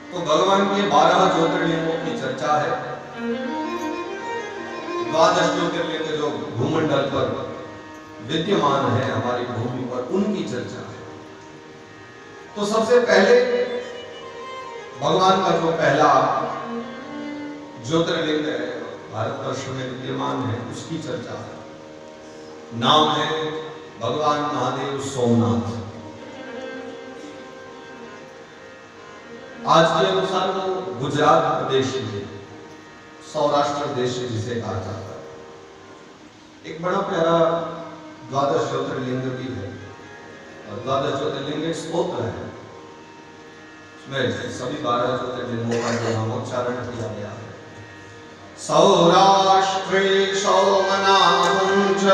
तो भगवान के 12 ज्योतिर्लिंगों की चर्चा है। 12 ज्योतिर्लिंग जो भूमंडल पर विद्यमान है, हमारी भूमि पर, उनकी चर्चा है। तो सबसे पहले भगवान का जो पहला ज्योतिर्लिंग है भारतवर्ष में विद्यमान है, उसकी चर्चा है। नाम है भगवान महादेव सोमनाथ। आज के अनुसार वो गुजरात प्रदेश में, सौराष्ट्र देश जिसे कहा जाता है, एक बड़ा प्यारा 12 ज्योतिर्लिंग भी है। और 12 ज्योतिर्लिंग एक स्तोत्र है, उसमें सभी 12 ज्योतिर्लिंगों का जो नामोच्चारण किया गया है। सौराष्ट्रे सोमनाथं च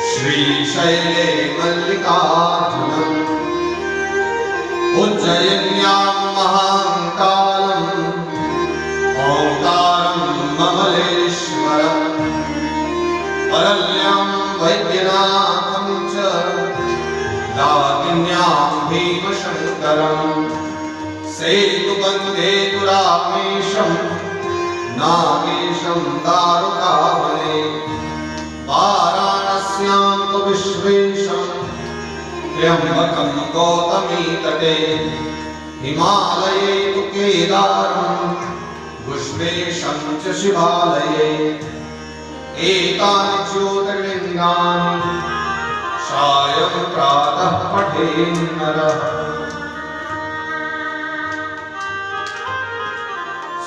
श्रीशैले मल्लिकार्जुनम् उज्जयिन्यां महाकालं ओंकारं ममलेश्वरम् परल्यां वैद्यनाथं च दाकिन्यां भीमशङ्करम् सेतुबन्धे दुरामेशं नागेशं दारुकावने वाराणस्यां तु विश्वेशं त्र्यम्बकं गौतमी तटे हिमालये तु केदारं गुष्मेशं च शिवालये एतानि ज्योतिर्लिङ्गानि सायं प्रातः पठेन् नरः।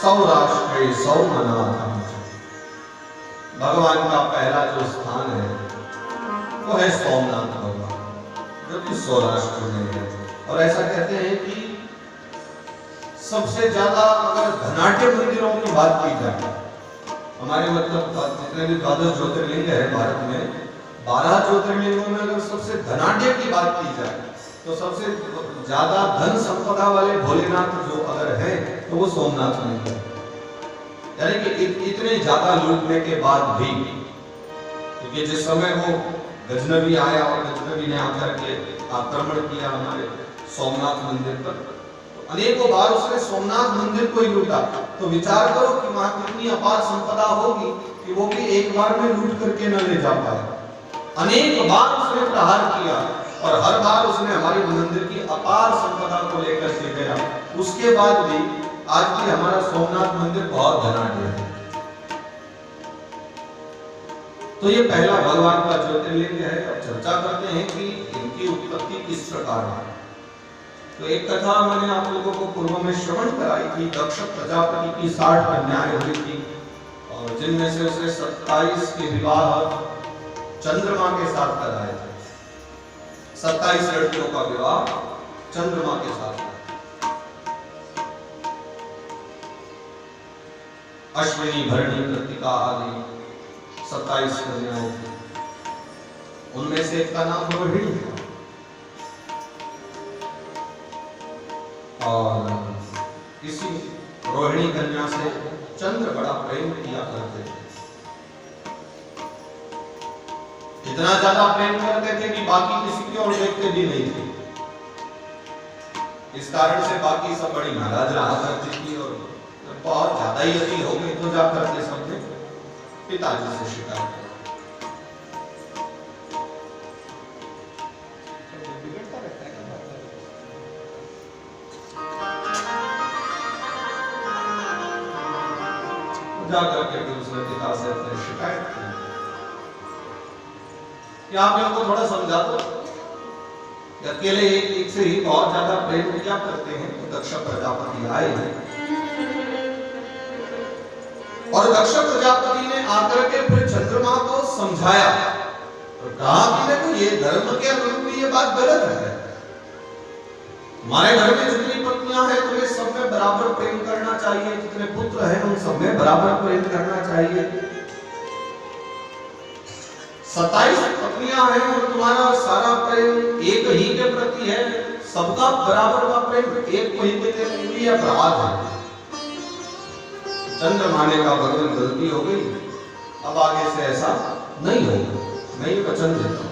सौराष्ट्रे सोमनाथं, भगवान का पहला जो स्थान है वो है सोमनाथ भगवान, जो कि सौराष्ट्र में है। और ऐसा कहते हैं कि सबसे ज्यादा अगर धनाढ्य मंदिरों की बात की जाए, हमारे मतलब जितने भी 12 ज्योतिर्लिंग है भारत में, 12 ज्योतिर्लिंगों में अगर सबसे धनाढ्य की बात की जाए तो सबसे ज्यादा धन संपदा वाले भोलेनाथ जो अगर है तो वो सोमनाथ में है। यानी कि इतने ज्यादा लूटने के बाद भी, क्योंकि जिस समय वो गजनवी आया और गजनवी ने आकर के आक्रमण किया हमारे सोमनाथ मंदिर पर, तो अनेकों बार उसने सोमनाथ मंदिर को ही लूटा। तो विचार करो कि वहां कितनी अपार संपदा होगी कि वो भी एक बार में लूट करके न ले जा पाए। अनेक बार उसने प्रहार किया और हर बार उसने हमारे मंदिर की अपार संपदा को लेकर के गया। उसके बाद भी आज भी हमारा सोमनाथ मंदिर बहुत धनाढ्य है। तो ये पहला भगवान का ज्योतिर्लिंग है। अब चर्चा करते हैं कि इनकी उत्पत्ति किस प्रकार है। तो एक कथा मैंने आप लोगों को पूर्व में श्रवण कराई थी। दक्ष प्रजापति की 60 कन्याएं हुई थी और जिनमें से उसे 27 के विवाह चंद्रमा के साथ कराए थे। 27 लड़कियों का विवाह चंद्रमा के साथ। अश्विनी, भरणी, कृतिका आदि 27 कन्याएं थी। उनमें से एक का नाम रोहिणी था। और इसी रोहिणी कन्या से चंद्र बड़ा प्रेम किया करते थे। इतना ज्यादा प्रेम करते थे कि बाकी किसी की ओर देखते भी नहीं थे। इस कारण से बाकी सब बड़ी नाराज रहा करती थी और बहुत ज्यादा ही अति हो गई तो जाकर के सबने पिताजी से शिकायत की। जाकर के उसने पिता से अपने शिकायत की कि आप इनको थोड़ा समझा दो, अकेले एक से ही बहुत ज्यादा प्रेम किया करते हैं। तो दक्ष प्रजापति आए और दक्ष प्रजापति ने आकर के फिर चंद्रमा को समझाया और कहा कि देखो ये धर्म के अनुरूप ये बात गलत है। हमारे घर में जितनी पत्नियां हैं तुम्हें सब में बराबर प्रेम करना चाहिए, जितने पुत्र हैं उन सब में बराबर प्रेम करना चाहिए। 27 पत्नियां हैं और तुम्हारा सारा प्रेम एक ही के प्रति है, सबका बराबर का प्रेम एक को ही देते हैं, अपराध है। चंद्रमा ने का भगवान गलती हो गई, अब आगे से ऐसा नहीं होगा, मैं ये वचन देता हूं।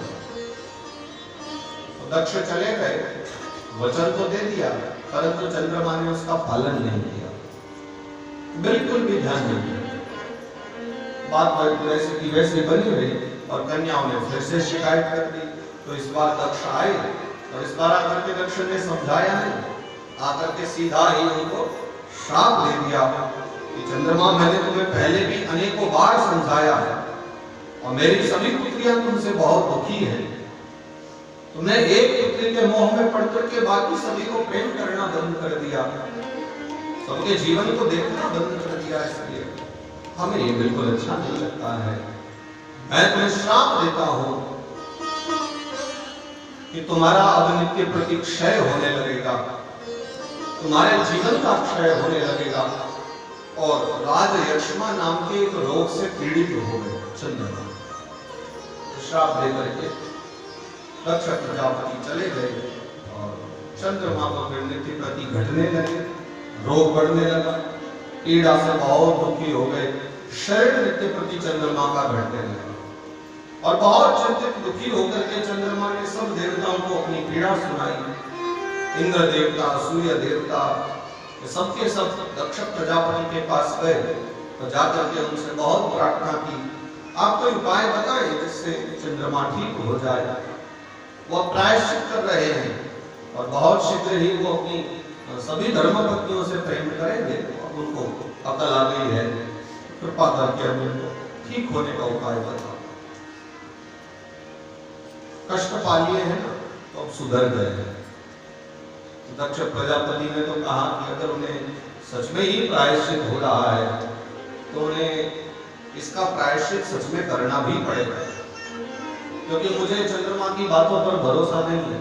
तो दक्ष चले गए वचन तो दे दिया, परंतु चंद्रमा ने उसका पालन नहीं किया, बिल्कुल भी ध्यान नहीं दिया। बात वैसे की वैसे बनी रही और कन्याओं ने फिर से शिकायत कर दी। तो इस बार दक्ष आए और इस बार आकर के दक्ष ने समझाया नहीं, आकर के सीधा ही उनको श्राप दे दिया कि चंद्रमा, मैंने तुम्हें पहले भी अनेकों बार समझाया है और मेरी सभी पुत्रियां तुमसे बहुत दुखी हैं। तुमने एक पुत्री के मोह में पड़ करके बाकी सभी को प्रेम करना बंद कर दिया, सबके जीवन को देखना बंद कर दिया, इसलिए हमें ये बिल्कुल अच्छा नहीं लगता है। मैं तुम्हें श्राप देता हूं कि तुम्हारा अब नित्य प्रति क्षय होने लगेगा, तुम्हारे जीवन का क्षय होने लगेगा और राज यक्ष्मा नाम के एक रोग से पीड़ित हो गए चंद्रमा। श्राप देकर के दक्ष प्रजापति चले गए और चंद्रमा को फिर नित्य प्रति घटने लगे, रोग बढ़ने लगा, पीड़ा से बहुत दुखी हो गए, शरीर नित्य प्रति चंद्रमा का घटने लगा और बहुत चिंतित दुखी होकर के चंद्रमा ने सब देवताओं को अपनी पीड़ा सुनाई। इंद्र देवता, सूर्य देवता, सबके सब दक्ष प्रजापति के पास गए तो जाकर के उनसे बहुत प्रार्थना की, आप कोई उपाय बताएं जिससे चंद्रमा ठीक हो जाए। वो प्रायश्चित कर रहे हैं और बहुत शीघ्र ही वो अपनी सभी धर्मपत्नियों से प्रेम करेंगे। उनको अकल आ गई है, कृपा करके उनको ठीक होने का उपाय बताओ। कष्ट पा लिए हैं ना, तो अब सुधर गए हैं। दक्ष प्रजापति ने तो कहा कि अगर उन्हें सच में ही प्रायश्चित हो रहा है तो उन्हें इसका प्रायश्चित सच में करना भी पड़ेगा, क्योंकि मुझे चंद्रमा की बातों पर भरोसा नहीं है।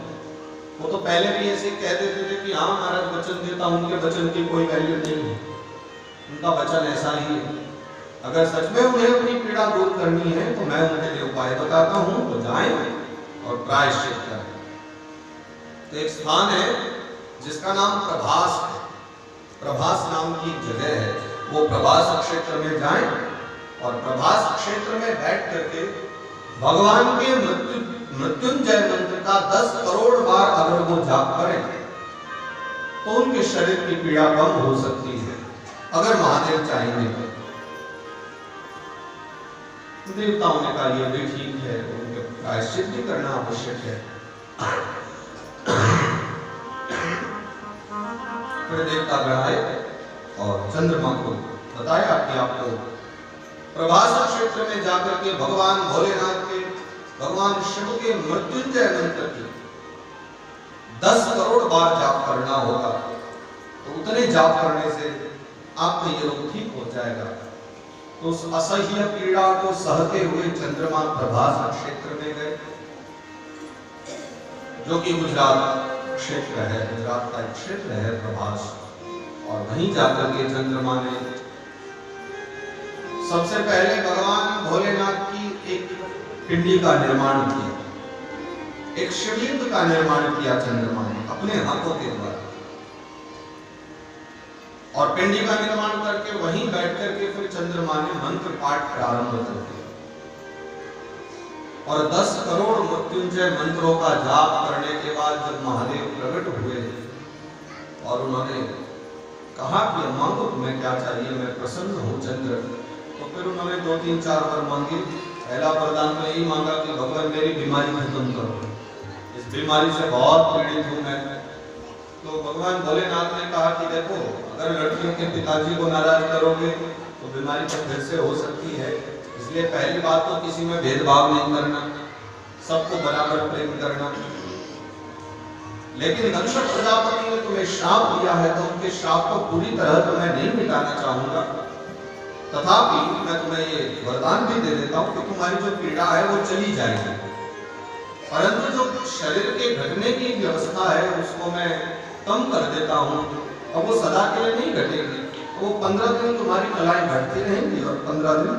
वो तो पहले भी ऐसे कह देते थे कि हाँ महाराज वचन देता, उनके वचन की कोई वैल्यू नहीं है, उनका वचन ऐसा ही है। अगर सच में उन्हें अपनी पीड़ा दूर करनी है तो मैं उनके लिए उपाय बताता हूँ, तो जाएं और प्रायश्चित करें। तो एक स्थान है जिसका नाम प्रभास है, प्रभास नाम की जगह है, वो प्रभास क्षेत्र में जाएं और प्रभास क्षेत्र में बैठ करके भगवान के मृत्युंजय मंत्र का 10 करोड़ बार अगर वो जाप करें तो उनके शरीर की पीड़ा कम हो सकती है, अगर महादेव चाहेंगे तो। देवताओं ने कहा यह भी ठीक है, उनके प्रायश्चित भी करना आवश्यक है। फिर देवता गए और चंद्रमा को बताया कि आपको प्रभास क्षेत्र में जाकर के भगवान भोलेनाथ के, भगवान शिव के मृत्युंजय मंत्र की 10 करोड़ बार जाप करना होगा। तो उतने जाप करने से आपका ये रोग ठीक हो जाएगा। तो उस असह्य पीड़ा को सहते हुए चंद्रमा प्रभास क्षेत्र में गए, जो कि गुजरात क्षेत्र है, गुजरात का एक क्षेत्र है प्रभास। और वहीं जाकर के चंद्रमा ने सबसे पहले भगवान भोलेनाथ की एक पिंडी का निर्माण किया, एक शिवलिंग का निर्माण किया चंद्रमा ने अपने हाथों के द्वारा। और पिंडी का निर्माण करके वहीं बैठ करके फिर चंद्रमा ने मंत्र पाठ प्रारंभ कर दिया और 10 करोड़ मृत्युंजय मंत्रों का जाप करने के बाद जब महादेव प्रकट हुए और उन्होंने कहा कि अम्मा को तुम्हें क्या चाहिए, मैं प्रसन्न हूँ चंद्र। तो फिर उन्होंने 2-3-4 वर मांगे। पहला वरदान तो यही मांगा कि भगवान मेरी बीमारी खत्म करो, इस बीमारी से बहुत पीड़ित हूँ मैं। तो भगवान भोलेनाथ ने कहा कि देखो, अगर लड़कियों के पिताजी को नाराज करोगे तो बीमारी तो फिर से हो सकती है, इसलिए पहली बात तो किसी में भेदभाव नहीं करना, सबको बराबर प्रेम करना। लेकिन दक्ष प्रजापति ने तुम्हें श्राप दिया है तो उनके श्राप को पूरी तरह तो मैं नहीं मिटाना चाहूंगा, तथापि मैं तुम्हें ये वरदान भी दे देता हूँ कि तुम्हारी जो पीड़ा है वो चली जाएगी, परंतु जो शरीर के घटने की व्यवस्था है उसको मैं कम कर देता हूँ। अब वो सदा के लिए नहीं घटेगी, वो 15 दिन तुम्हारी कलाएं घटती रहेंगी और 15 दिन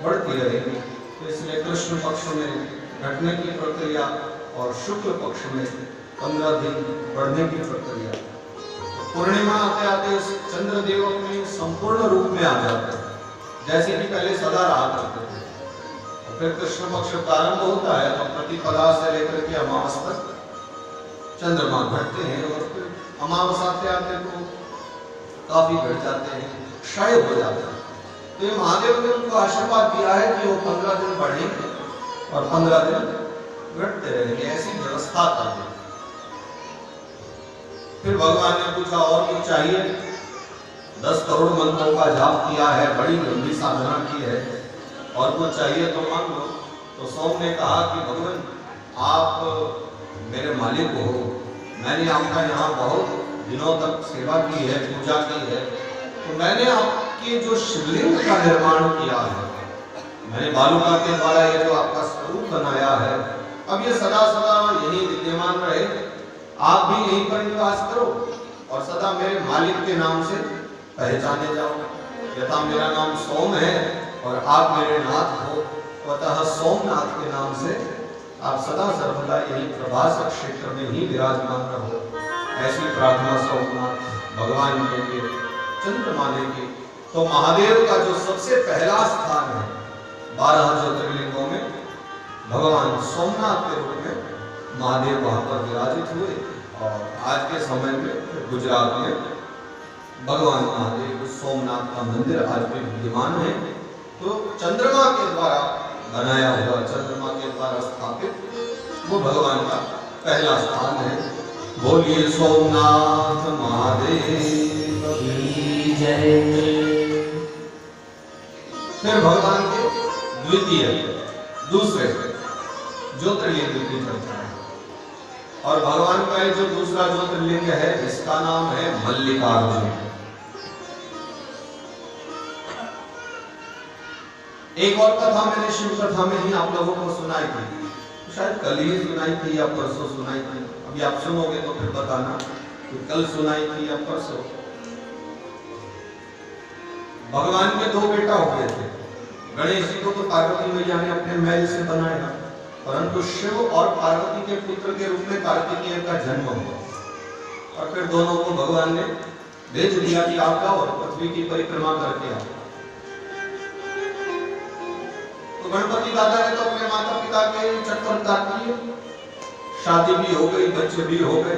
बढ़ती रहेगी। तो इसलिए कृष्ण पक्ष में घटने की प्रक्रिया और शुक्ल पक्ष में 15 दिन बढ़ने की प्रक्रिया। पूर्णिमा आते आते चंद्रदेव अपने संपूर्ण रूप में आ जाते हैं, जैसे कि पहले सदा रहा करते थे। फिर कृष्ण पक्ष प्रारंभ होता है तो प्रतिपदा से लेकर के अमावस तक चंद्रमा घटते हैं और फिर अमावस आते आते तो काफी घट जाते हैं, क्षय हो जाता है। तो ये महादेव ने उनको आशीर्वाद दिया है कि वो 15 दिन बढ़ेंगे और 15 दिन घटते रहेंगे, ऐसी व्यवस्था कर दी। फिर भगवान ने पूछा और कुछ चाहिए? 10 करोड़ मंत्रों का जाप किया है, बड़ी लंबी साधना की है, और कुछ चाहिए तो मांग लो। तो सोम ने कहा कि भगवान आप मेरे मालिक हो, मैंने आपका यहाँ बहुत दिनों तक सेवा की है, पूजा की है, तो मैंने आपके जो शिवलिंग का निर्माण किया है, मैंने बालुका के द्वारा ये जो आपका स्वरूप बनाया है, अब ये सदा सदा यही विद्यमान रहे, आप भी यहीं पर निवास करो और सदा मेरे मालिक के नाम से पहचाने जाओ। यथा मेरा नाम सोम है और आप मेरे नाथ हो, अतः सोमनाथ के नाम से आप सदा सर्वदा यही प्रभास क्षेत्र में ही विराजमान रहो। ऐसी प्रार्थना सोमनाथ भगवान के लिए, चंद्रमा ने की। तो महादेव का जो सबसे पहला स्थान है 12 ज्योतिर्लिंगों में, भगवान सोमनाथ के रूप में महादेव वहां पर विराजित हुए। और आज के समय में गुजरात में भगवान महादेव सोमनाथ का मंदिर आज भी विद्यमान है। तो चंद्रमा के द्वारा बनाया हुआ, चंद्रमा के द्वारा स्थापित वो भगवान का पहला स्थान है। बोलिए सोमनाथ महादेव की जय। फिर भगवान के द्वितीय दूसरे ज्योतिर्लिंग की चर्चा है, और भगवान का ये जो दूसरा ज्योतिर्लिंग है इसका नाम है मल्लिकार्जुन। एक और कथा मैंने शिव कथा में ही आप लोगों को सुनाई थी, शायद कल ही सुनाई थी या परसों सुनाई थी, अभी आप सुनोगे तो फिर बताना कि कल सुनाई थी या परसों। भगवान के 2 बेटा हुए थे। गणेश जी को तो पार्वती मैया ने अपने महल से बनाया, परंतु शिव और पार्वती के पुत्र के रूप में कार्तिकेय का जन्म हुआ, और फिर दोनों को भगवान ने भेज दिया कि आप जाओ और पृथ्वी की परिक्रमा करके आओ। तो गणपति दादा ने तो अपने माता पिता के चक्कर काट लिए, शादी भी हो गई, बच्चे भी हो गए,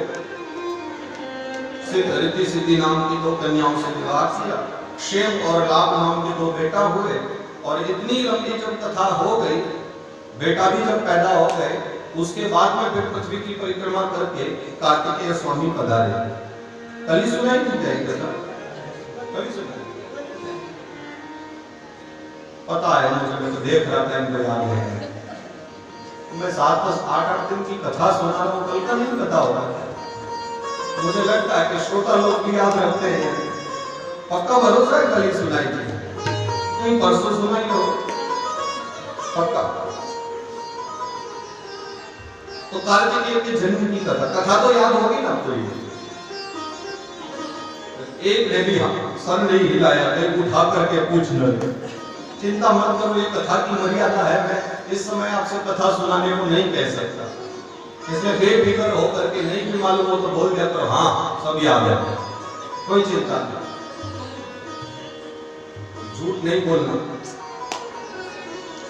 सिद्ध रिद्धि सिद्धि नाम की 2 कन्याओं से विवाह किया, क्षेम और लाभ नाम के 2 बेटा हुए। और इतनी लंबी जब कथा हो गई, बेटा भी जब पैदा हो गए, उसके बाद में फिर पृथ्वी की परिक्रमा करके कार्तिकेय स्वामी पधारे। कल ही सुनाई थी क्या कथा? कल सुनाई, पता है मुझे, मैं तो देख रहा था, इनको याद है। मैं 7-8 दिन की कथा सुना रहा हूँ, कल का नहीं पता होगा। मुझे लगता है कि श्रोता लोग भी याद रखते हैं, पक्का भरोसा है कल ही सुनाई थी, नहीं परसों सुनाई हो पक्का। तो कार्तिकेय के जन्म की कथा तो याद होगी ना आपको? एक ने भी सर नहीं हिलाया, एक उठा करके पूछ लो, चिंता मत करो, ये कथा की मर्यादा है, मैं इस समय आपसे कथा सुनाने को नहीं कह सकता, इसमें बेफिक्र होकर के नहीं भी मालूम हो तो बोल दिया करो, हाँ सब याद है, कोई चिंता नहीं, झूठ नहीं बोलना,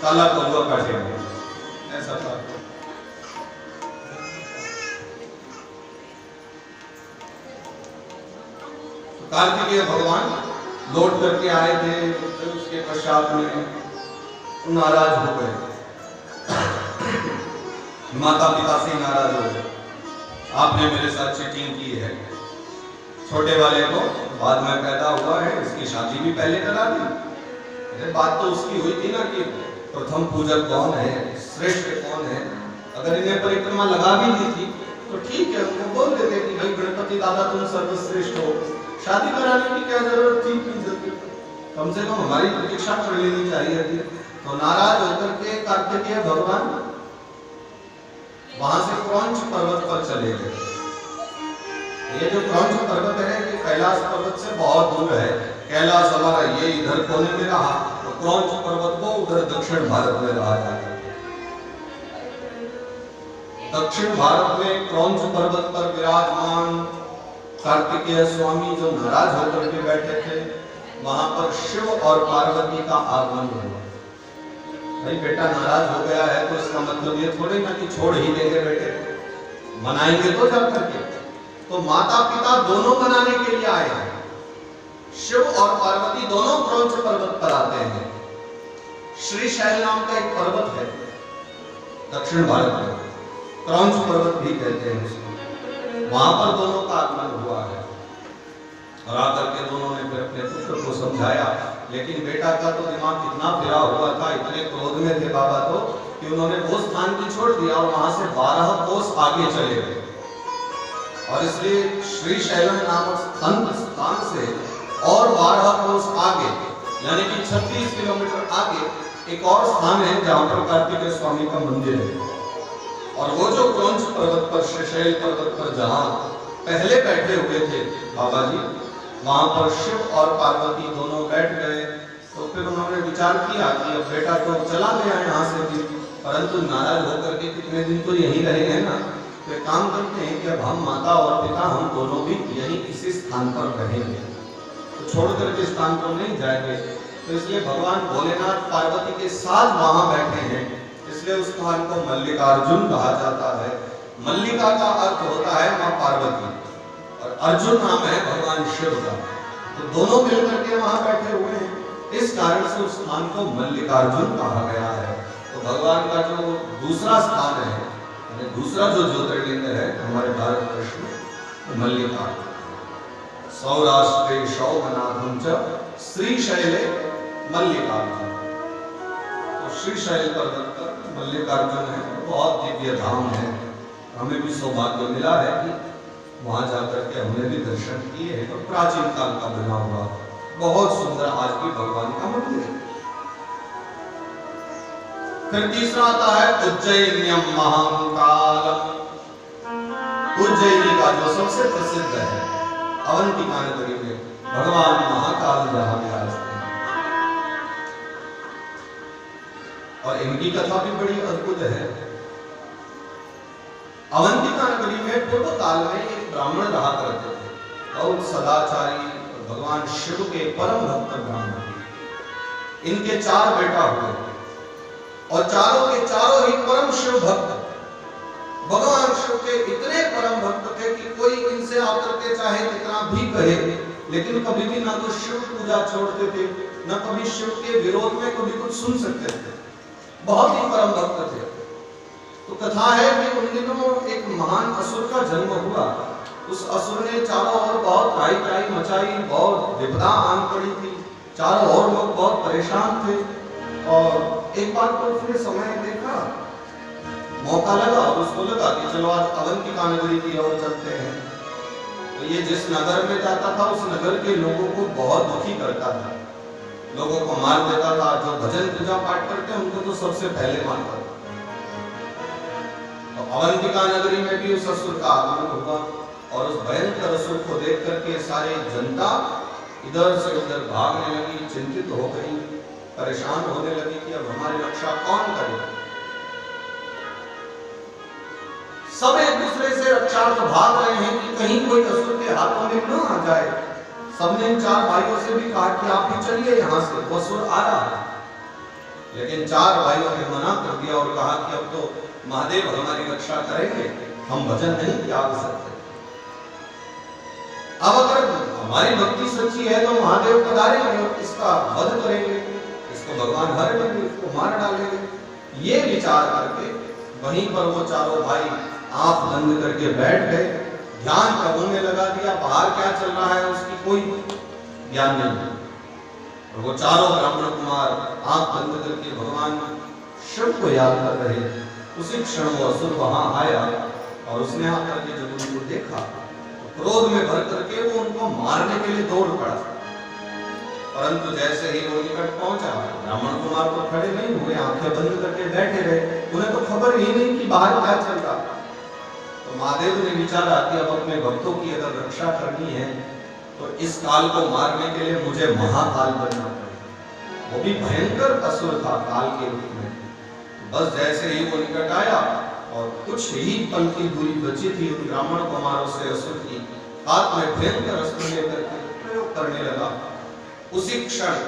काला कौवा काटेगा, ऐसा था। कार्तिकेय भगवान लौट करके आए थे, तो उसके पश्चात में नाराज हो गए, माता पिता से नाराज हो गए, आपने मेरे साथ चीटिंग की है। छोटे वाले को बाद में पैदा हुआ है, इसकी शादी भी पहले करा दी। अरे बात तो उसकी हुई थी ना कि प्रथम पूजक कौन है, श्रेष्ठ कौन है। अगर इन्हें परिक्रमा लगा भी दी थी तो ठीक है, उनको बोल देते कि भाई गणपति दादा तुम सर्वश्रेष्ठ हो, शादी कराने की क्या जरूरत थी, कम से कम हमारी प्रतीक्षा कर लेनी चाहिए थी। तो नाराज होकर के कार्तिकेय भगवान वहां से क्रौंच पर्वत पर चले गए। ये जो क्रौंच पर्वत है ये कैलाश पर्वत से बहुत दूर है, कैलाश हमारा ये इधर कोने में रहा, तो क्रौंच पर्वत को उधर दक्षिण भारत में रहा जाता है। दक्षिण भारत में क्रौंच पर्वत पर विराजमान कार्तिकेय स्वामी जो नाराज होकर के बैठे थे, वहां पर शिव और पार्वती का आगमन हुआ। भाई बेटा नाराज हो गया है तो इसका मतलब ये थोड़ी ना कि छोड़ ही देंगे बेटे, मनाएंगे तो जा करके। तो माता पिता दोनों मनाने के लिए आए हैं। शिव और पार्वती दोनों क्रौंच पर्वत पर आते हैं। श्रीशैल नाम का एक पर्वत है दक्षिण भारत में, क्रौंच पर्वत भी कहते हैं उसको। वहां पर दोनों का आगमन हुआ है और आकर के दोनों ने फिर अपने पुत्र को समझाया, लेकिन बेटा का तो दिमाग इतना फिरा हुआ था, इतने क्रोध में थे बाबा तो, कि उन्होंने वो स्थान भी छोड़ दिया और वहां से 12 कोस आगे चले गए। और इसलिए श्रीशैलम नामक स्थान से और 12 कोस आगे, यानी कि 36 किलोमीटर आगे एक और स्थान है जहां पर कार्तिकेय स्वामी का मंदिर है। और वो जो क्रौंच पर्वत पर, श्रीशैल पर्वत पर जहां पहले बैठे हुए थे बाबा जी, वहां पर शिव और पार्वती दोनों बैठ गए। तो फिर उन्होंने विचार किया कि अब बेटा तो चला गया यहाँ से भी, परंतु नाराज होकर के कितने दिन तो यहीं रहेंगे ना, तो एक काम करते हैं कि अब हम माता और पिता हम दोनों भी यहीं इसी स्थान पर रहेंगे, तो छोड़ करके स्थान पर नहीं जाएंगे। तो इसलिए भगवान भोलेनाथ पार्वती के साथ वहां बैठे हैं, इसलिए उस स्थान को मल्लिकार्जुन कहा जाता है। मल्लिका का अर्थ होता है मां पार्वती और अर्जुन नाम है भगवान शिव का। तो दोनों मिलकर के वहां बैठे हुए हैं, इस कारण से उस स्थान को मल्लिकार्जुन कहा गया है। तो भगवान का जो दूसरा स्थान है, दूसरा जो ज्योतिर्लिंग है हमारे भारतवर्ष में, मल्लिकार्जुन। सौराष्ट्रे शौभनाथं च श्रीशैले मल्लिकार्जुन। तो श्रीशैल पर्वत पर मल्लिकार्जुन है, बहुत दिव्य धाम है। हमें भी सौभाग्य मिला है कि वहां जाकर के हमने भी दर्शन किए हैं। और प्राचीन काल का बना हुआ बहुत सुंदर आज भी भगवान का मंदिर है। फिर तीसरा आता है उज्जैन्यम महाकालम। उज्जैनी का जो सबसे प्रसिद्ध है अवंतिका नगरी में भगवान महाकाल जहां विराजते हैं, और इनकी कथा भी बड़ी अद्भुत है। अवंतिका नगरी में पूर्व काल में एक ब्राह्मण रहा करते थे, बहुत सदाचारी, भगवान शिव के परम भक्त ब्राह्मण। इनके 4 बेटा हुए और चारों के चारों ही परम शिव भक्त, भगवान शिव के इतने परम भक्त थे कि कोई इनसे आकर के चाहे कितना भी कहे, लेकिन कभी भी ना तो शिव पूजा छोड़ते थे, ना कभी शिव के विरोध में कभी कुछ सुन सकते थे। बहुत ही परम भक्त थे। तो कथा है कि उन दिनों एक महान असुर का जन्म हुआ। उस असुर ने चारों ओर बहुत काई मचाई, बहुत विपदा आन पड़ी थी, चारों ओर लोग बहुत परेशान थे। और एक बार तो उसने समय देखा, मौका लगा, और उसको लगा कि चलो आज अवंतिका नगरी की ओर चलते हैं। तो ये जिस नगर में जाता था उस नगर के लोगों को बहुत दुखी करता था, लोगों को मार देता था। जो भजन पूजा पाठ करते हैं उनको तो सबसे पहले मारता था। तो अवंतिका नगरी में भी उस असुर का आगमन हुआ और उस भयंकर असुर को देख करके सारी जनता इधर से उधर भागने लगी, चिंतित हो गई, परेशान होने लगी कि अब हमारी रक्षा कौन करे। सब एक दूसरे से रक्षार्थ भाग रहे हैं कि कहीं कोई असुर के हाथों में न आ जाए। सबने इन 4 भाइयों से भी कहा कि आप भी चलिए यहाँ से, वो असुर आ रहा है। लेकिन 4 भाइयों ने मना कर दिया और कहा कि अब तो महादेव हमारी रक्षा करेंगे, हम भजन नहीं त्याग सकते। अब अगर हमारी भक्ति सच्ची है तो महादेव पधारेंगे और इसका वध करेंगे, इसको भगवान हर लेंगे, इसको मार डालेंगे। ये विचार करके वहीं पर वो चारों भाई आंख बंद करके बैठ गए, ध्यान प्रभु में लगा दिया। बाहर क्या चल रहा है उसकी कोई ज्ञान नहीं। और वो चारों ब्राह्मण कुमार आंख बंद करके भगवान शिव को याद कर रहे। उसी क्षण वो असुर वहां आया और उसने आकर के जब उनको देखा तो क्रोध में भर करके वो उनको मारने के लिए दौड़ पड़ा। परंतु जैसे ही वो निकट पहुंचा, ब्राह्मण कुमार तो खड़े नहीं हुए, आंखें बंद करके बैठे रहे। उन्हें तो खबर ही नहीं कि बाहर क्या चल रहा। तो महादेव ने विचारा कि अब अपने भक्तों की अगर रक्षा करनी है तो इस काल को मारने के लिए मुझे महाकाल बनना पड़ेगा। वो भी भयंकर असुर था काल के रूप में। बस जैसे ही वो निकट आया और कुछ ही पल की दूरी बची थी ब्राह्मण कुमारों से असुर की, हाथ में भयंकर अस्त्र लेकर प्रयोग करने लगा। उसी क्षण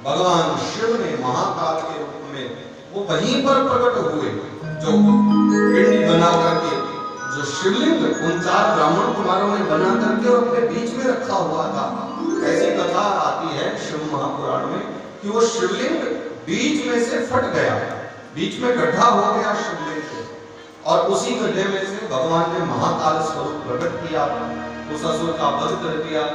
भगवान शिव ने महाकाल के रूप में वो वहीं पर प्रकट हुए, जो पिंडी बना करके जो जो शिवलिंग उन 4 ब्राह्मण कुमारों ने बना करके अपने बीच में रखा हुआ था। ऐसी कथा आती है शिव महापुराण में कि वो शिवलिंग बीच में से फट गया, बीच में गड्ढा हो गया शिवलिंग से, और उसी गड्ढे में से भगवान ने महाकाल स्वरूप प्रकट किया, उस असुर का वध कर दिया।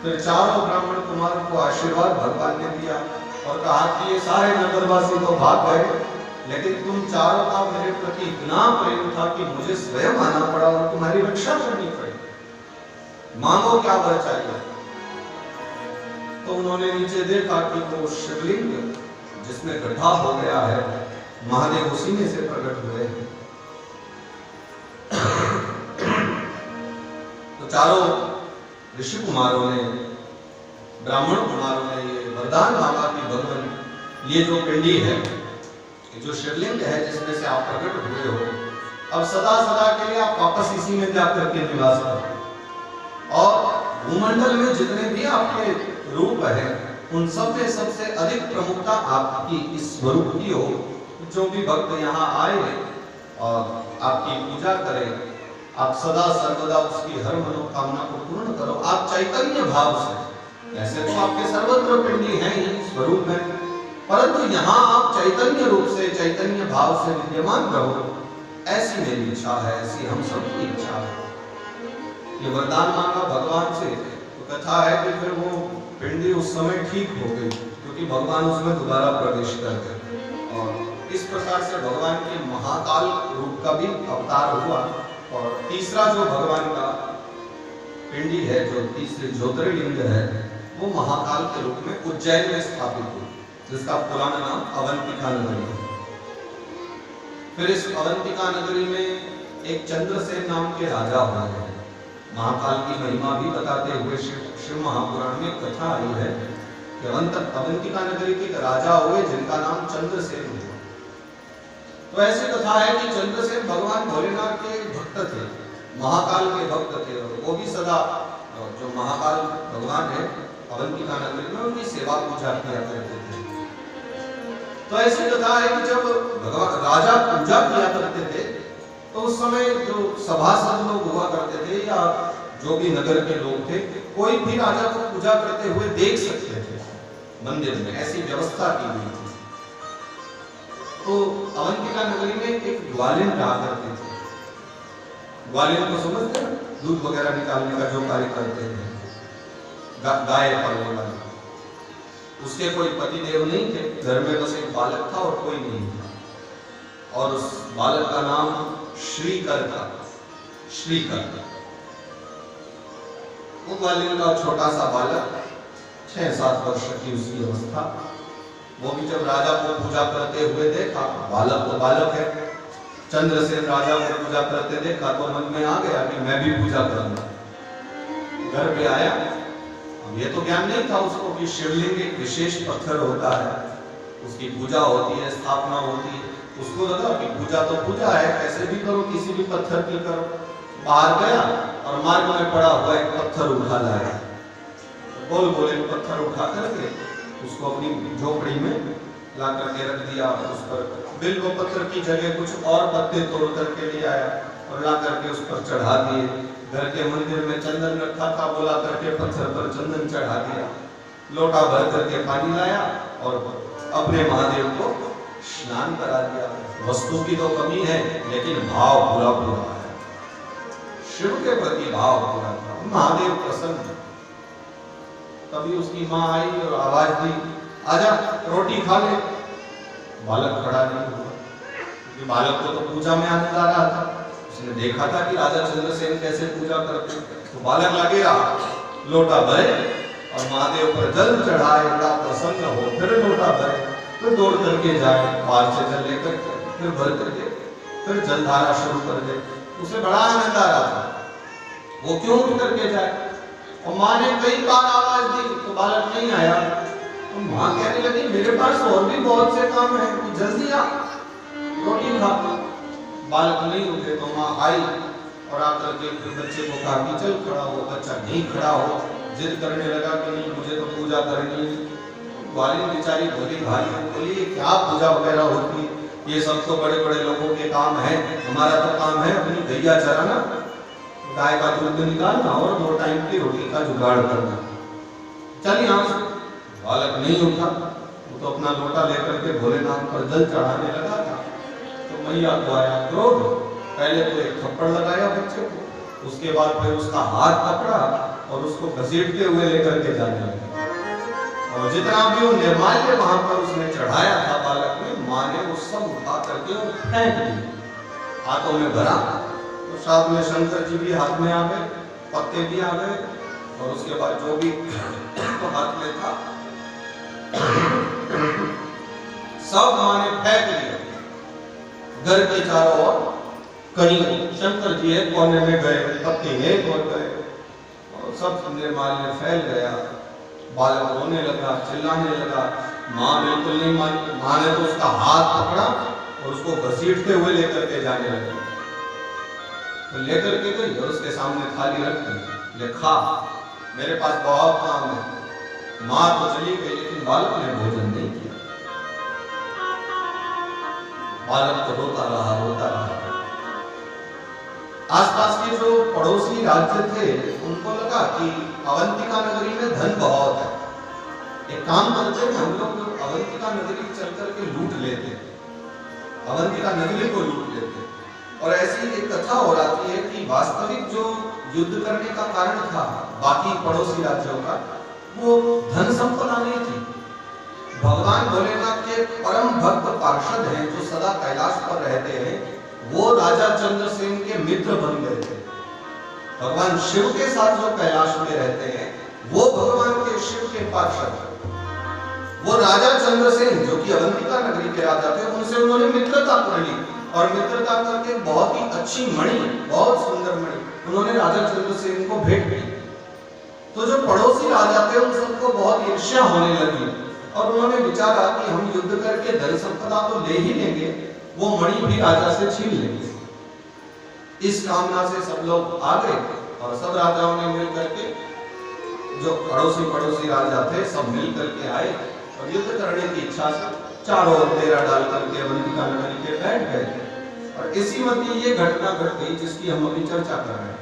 फिर चारों ब्राह्मण कुमारों को आशीर्वाद भगवान ने दिया और कहा कि ये सारे नगरवासी तो भाग गए, लेकिन तुम चारों का मेरे प्रति इतना प्रेम था कि मुझे स्वयं आना पड़ा और तुम्हारी रक्षा करनी पड़ी, मांगो क्या वर चाहिए। तो उन्होंने नीचे देखा कि वो शिवलिंग जिसमें गड्ढा हो गया है, महादेव उसी में से प्रकट हुए हैं। तो चारों ऋषि कुमारों ने, ब्राह्मण कुमारों ने ये वरदान मांगा कि भगवान, ये जो पिंडी है, जो शिवलिंग है जिसमें से आप प्रकट हुए हो, अब सदा सदा के लिए आप वापस इसी में जाकर के निवास करो, और भूमंडल में जितने भी आपके रूप है उन सब में सबसे अधिक प्रमुखता आपकी इस स्वरूप की हो। जो भी भक्त यहाँ आए और आपकी पूजा करें, आप सदा सर्वदा उसकी हर मनोकामना को पूर्ण करो, आप चैतन्य भाव से। ऐसे तो आपके सर्वत्र पिंडी हैं ही, स्वरूप है, परंतु यहाँ आप चैतन्य रूप से, चैतन्य भाव से विद्यमान रहो, ऐसी मेरी इच्छा है, ऐसी हम सबकी इच्छा है। ये वरदान मांगा भगवान से। तो कथा है कि फिर वो पिंडी उस समय ठीक हो गई, क्योंकि भगवान उसमें दोबारा प्रवेश कर गए, और इस प्रकार से भगवान के महाकाल रूप का भी अवतार हुआ। और तीसरा जो भगवान का पिंडी है, जो तीसरे ज्योतिर्लिंग है, वो महाकाल के रूप में उज्जैन में स्थापित हुआ, जिसका पुराना नाम अवंतिका नगरी है। फिर इस अवंतिका नगरी में एक चंद्रसेन नाम के राजा हुए हैं। महाकाल की महिमा भी बताते हुए शिव महापुराण में कथा आई है कि अवंतिका नगरी के राजा हुए जिनका नाम चंद्रसेन हुआ। तो ऐसी कथा है कि चंद्रसेन भगवान भोलेनाथ के भक्त थे, महाकाल के भक्त थे, और वो भी सदा जो महाकाल भगवान है अवंतिका नगरी में उनकी सेवा पूजा किया करते थे। तो ऐसी कथा है कि जब भगवान राजा पूजा किया करते थे, तो उस समय जो सभासद लोग हुआ करते थे या जो भी नगर के लोग थे, कोई भी राजा को पूजा करते हुए देख सकते थे मंदिर में, ऐसी व्यवस्था की हुई थी। तो अवंतिका नगरी में एक ग्वालिन रहा करते थे। ग्वालिन को समझते हैं, दूध वगैरह निकालने का जो कार्य करते हैं, गाय पालने वाले। उसके कोई पति देव नहीं थे, घर में बस एक बालक था और कोई नहीं था, और उस बालक का नाम श्रीकर था। श्रीकर वो ग्वालिन का छोटा सा बालक, 6-7 वर्ष की उसकी अवस्था। वो भी जब राजा को पूजा करते हुए देखा, बालक तो बालक है, चंद्रसेन राजा को पूजा करते देखा, तो मन में आ गया कि मैं भी पूजा करूंगा। घर पे आया, ये तो ज्ञान नहीं था उसको कि शिवलिंग एक विशेष पत्थर होता है, उसकी पूजा होती है, स्थापना होती है। उसको लगा कि पूजा तो पूजा है, कैसे भी करो, किसी भी पत्थर की करो। बाहर गया और मार्ग में पड़ा हुआ एक पत्थर उठा लाया, बोल बोले पत्थर उठा करके उसको अपनी झोपड़ी में ला करके रख दिया। उस पर बिल्व पत्थर की जगह कुछ और पत्ते तोड़ करके ले आया और ला करके उस पर चढ़ा दिए। घर के मंदिर में चंदन रखा था, बोला करके पत्थर पर चंदन चढ़ा दिया। लोटा भर करके पानी लाया और अपने महादेव को स्नान करा दिया। वस्तु की तो कमी है, लेकिन भाव पूरा पूरा है, शिव के प्रति भाव पूरा था, महादेव प्रसन्न। तभी उसकी माँ आई और आवाज दी, आजा रोटी खा ले। बालक खड़ा नहीं हुआ, क्योंकि बालक को तो पूजा में आनंद आ रहा था। उसने देखा था कि राजा चंद्रसेन कैसे पूजा करते, तो बालक लगे रहा, लोटा भरे और महादेव पर जल चढ़ाए, बड़ा प्रसन्न हो, फिर लोटा भरे, फिर दौड़ करके जाए, बाहर से जल लेकर फिर भर करके फिर जलधारा शुरू कर दे। उसे बड़ा आनंद आ रहा था, वो क्यों उठ करके जाए। और माँ ने कई बार आवाज दी तो बालक नहीं आया। तो माँ कहने लगी, मेरे पास और भी बहुत से काम है, तू जल्दी आ, रोटी खा। बालक नहीं उठे तो माँ आई और आकर के बच्चे को कहा कि चल खड़ा हो। बच्चा नहीं खड़ा हो, जिद करने लगा कि नहीं मुझे तो पूजा करनी है। ग्वालिन बेचारी भोली भाली बोली, क्या पूजा वगैरह होती, ये सब तो बड़े बड़े लोगों के काम है, हमारा तो काम है अपनी गैया चराना, गाय का दूध निकालना और 2 टाइम की रोटी का जुगाड़ करना। चल यहाँ से। बालक नहीं उठा, वो तो अपना लोटा लेकर के भोलेनाथ पर जल चढ़ाने लगा था। तो मैया को आया क्रोध, पहले तो एक थप्पड़ लगाया बच्चे को, उसके बाद फिर उसका हाथ पकड़ा और उसको घसीटते हुए लेकर के जाने लगा। और जितना भी वो निर्माल्य वहां पर उसने चढ़ाया था बालक ने, माँ ने वो सब उठा करके फेंक दिया, हाथों में भरा। तो साथ में शंकर जी भी हाथ में आ गए, पत्ते भी आ गए, और उसके बाद जो भी तो हाथ में था सब माँ ने फेंक दिया घर के चारों ओर। कहीं शंकर जी एक कोने में गए, पत्ते एक और गए, और सब निर्माल्य फैल गया। बालक रोने लगा, चिल्लाने लगा, माँ बिल्कुल नहीं मानी। माँ ने तो उसका हाथ पकड़ा और उसको घसीटते हुए लेकर के जाने लगी। तो लेकर के गई और उसके सामने थाली रख दी, ले खा, मेरे पास बहुत काम है। माँ तो चली गई लेकिन बालक ने भोजन नहीं किया। बालक तो रोता रहा, रोता रहा। आसपास के जो पड़ोसी राज्य थे उनको लगा कि अवंतिका नगरी में धन बहुत है, एक काम करते हैं हम लोग अवंतिका नगरी चल करके लूट लेते, अवंतिका नगरी को लूट लेते। और ऐसी एक कथा हो जाती है कि वास्तविक जो युद्ध करने का कारण था बाकी पड़ोसी राज्यों का, वो धन संपदा नहीं थी। भगवान भोलेनाथ के परम भक्त पार्षद हैं जो सदा कैलाश पर रहते हैं, वो राजा चंद्रसेन के मित्र बन गए थे। भगवान शिव के साथ जो कैलाश में रहते हैं वो भगवान के शिव के पार्षद, वो राजा चंद्रसेन जो कि अवंतिका नगरी के राजा थे, उनसे उन्होंने मित्रता कर ली और मित्रता करके बहुत ही अच्छी मणि, बहुत सुंदर मणि उन्होंने राजा चंद्रसेन को भेंट की। तो जो पड़ोसी राजा थे उन सबको बहुत ईर्ष्या होने लगी और उन्होंने विचारा कि हम युद्ध करके धन संपदा तो ले ही लेंगे, वो मणि भी राजा से छीन लेंगे। इस कामना से सब लोग आ गए और सब राजाओं ने मिल करके, जो पड़ोसी राजा थे सब मिल करके आए और युद्ध करने की इच्छा से चारों ओर डेरा डाल करके अवंतिका नगरी के बैठ गए। और इसी मध्य ये घटना घट गई जिसकी हम अभी चर्चा कर रहे हैं।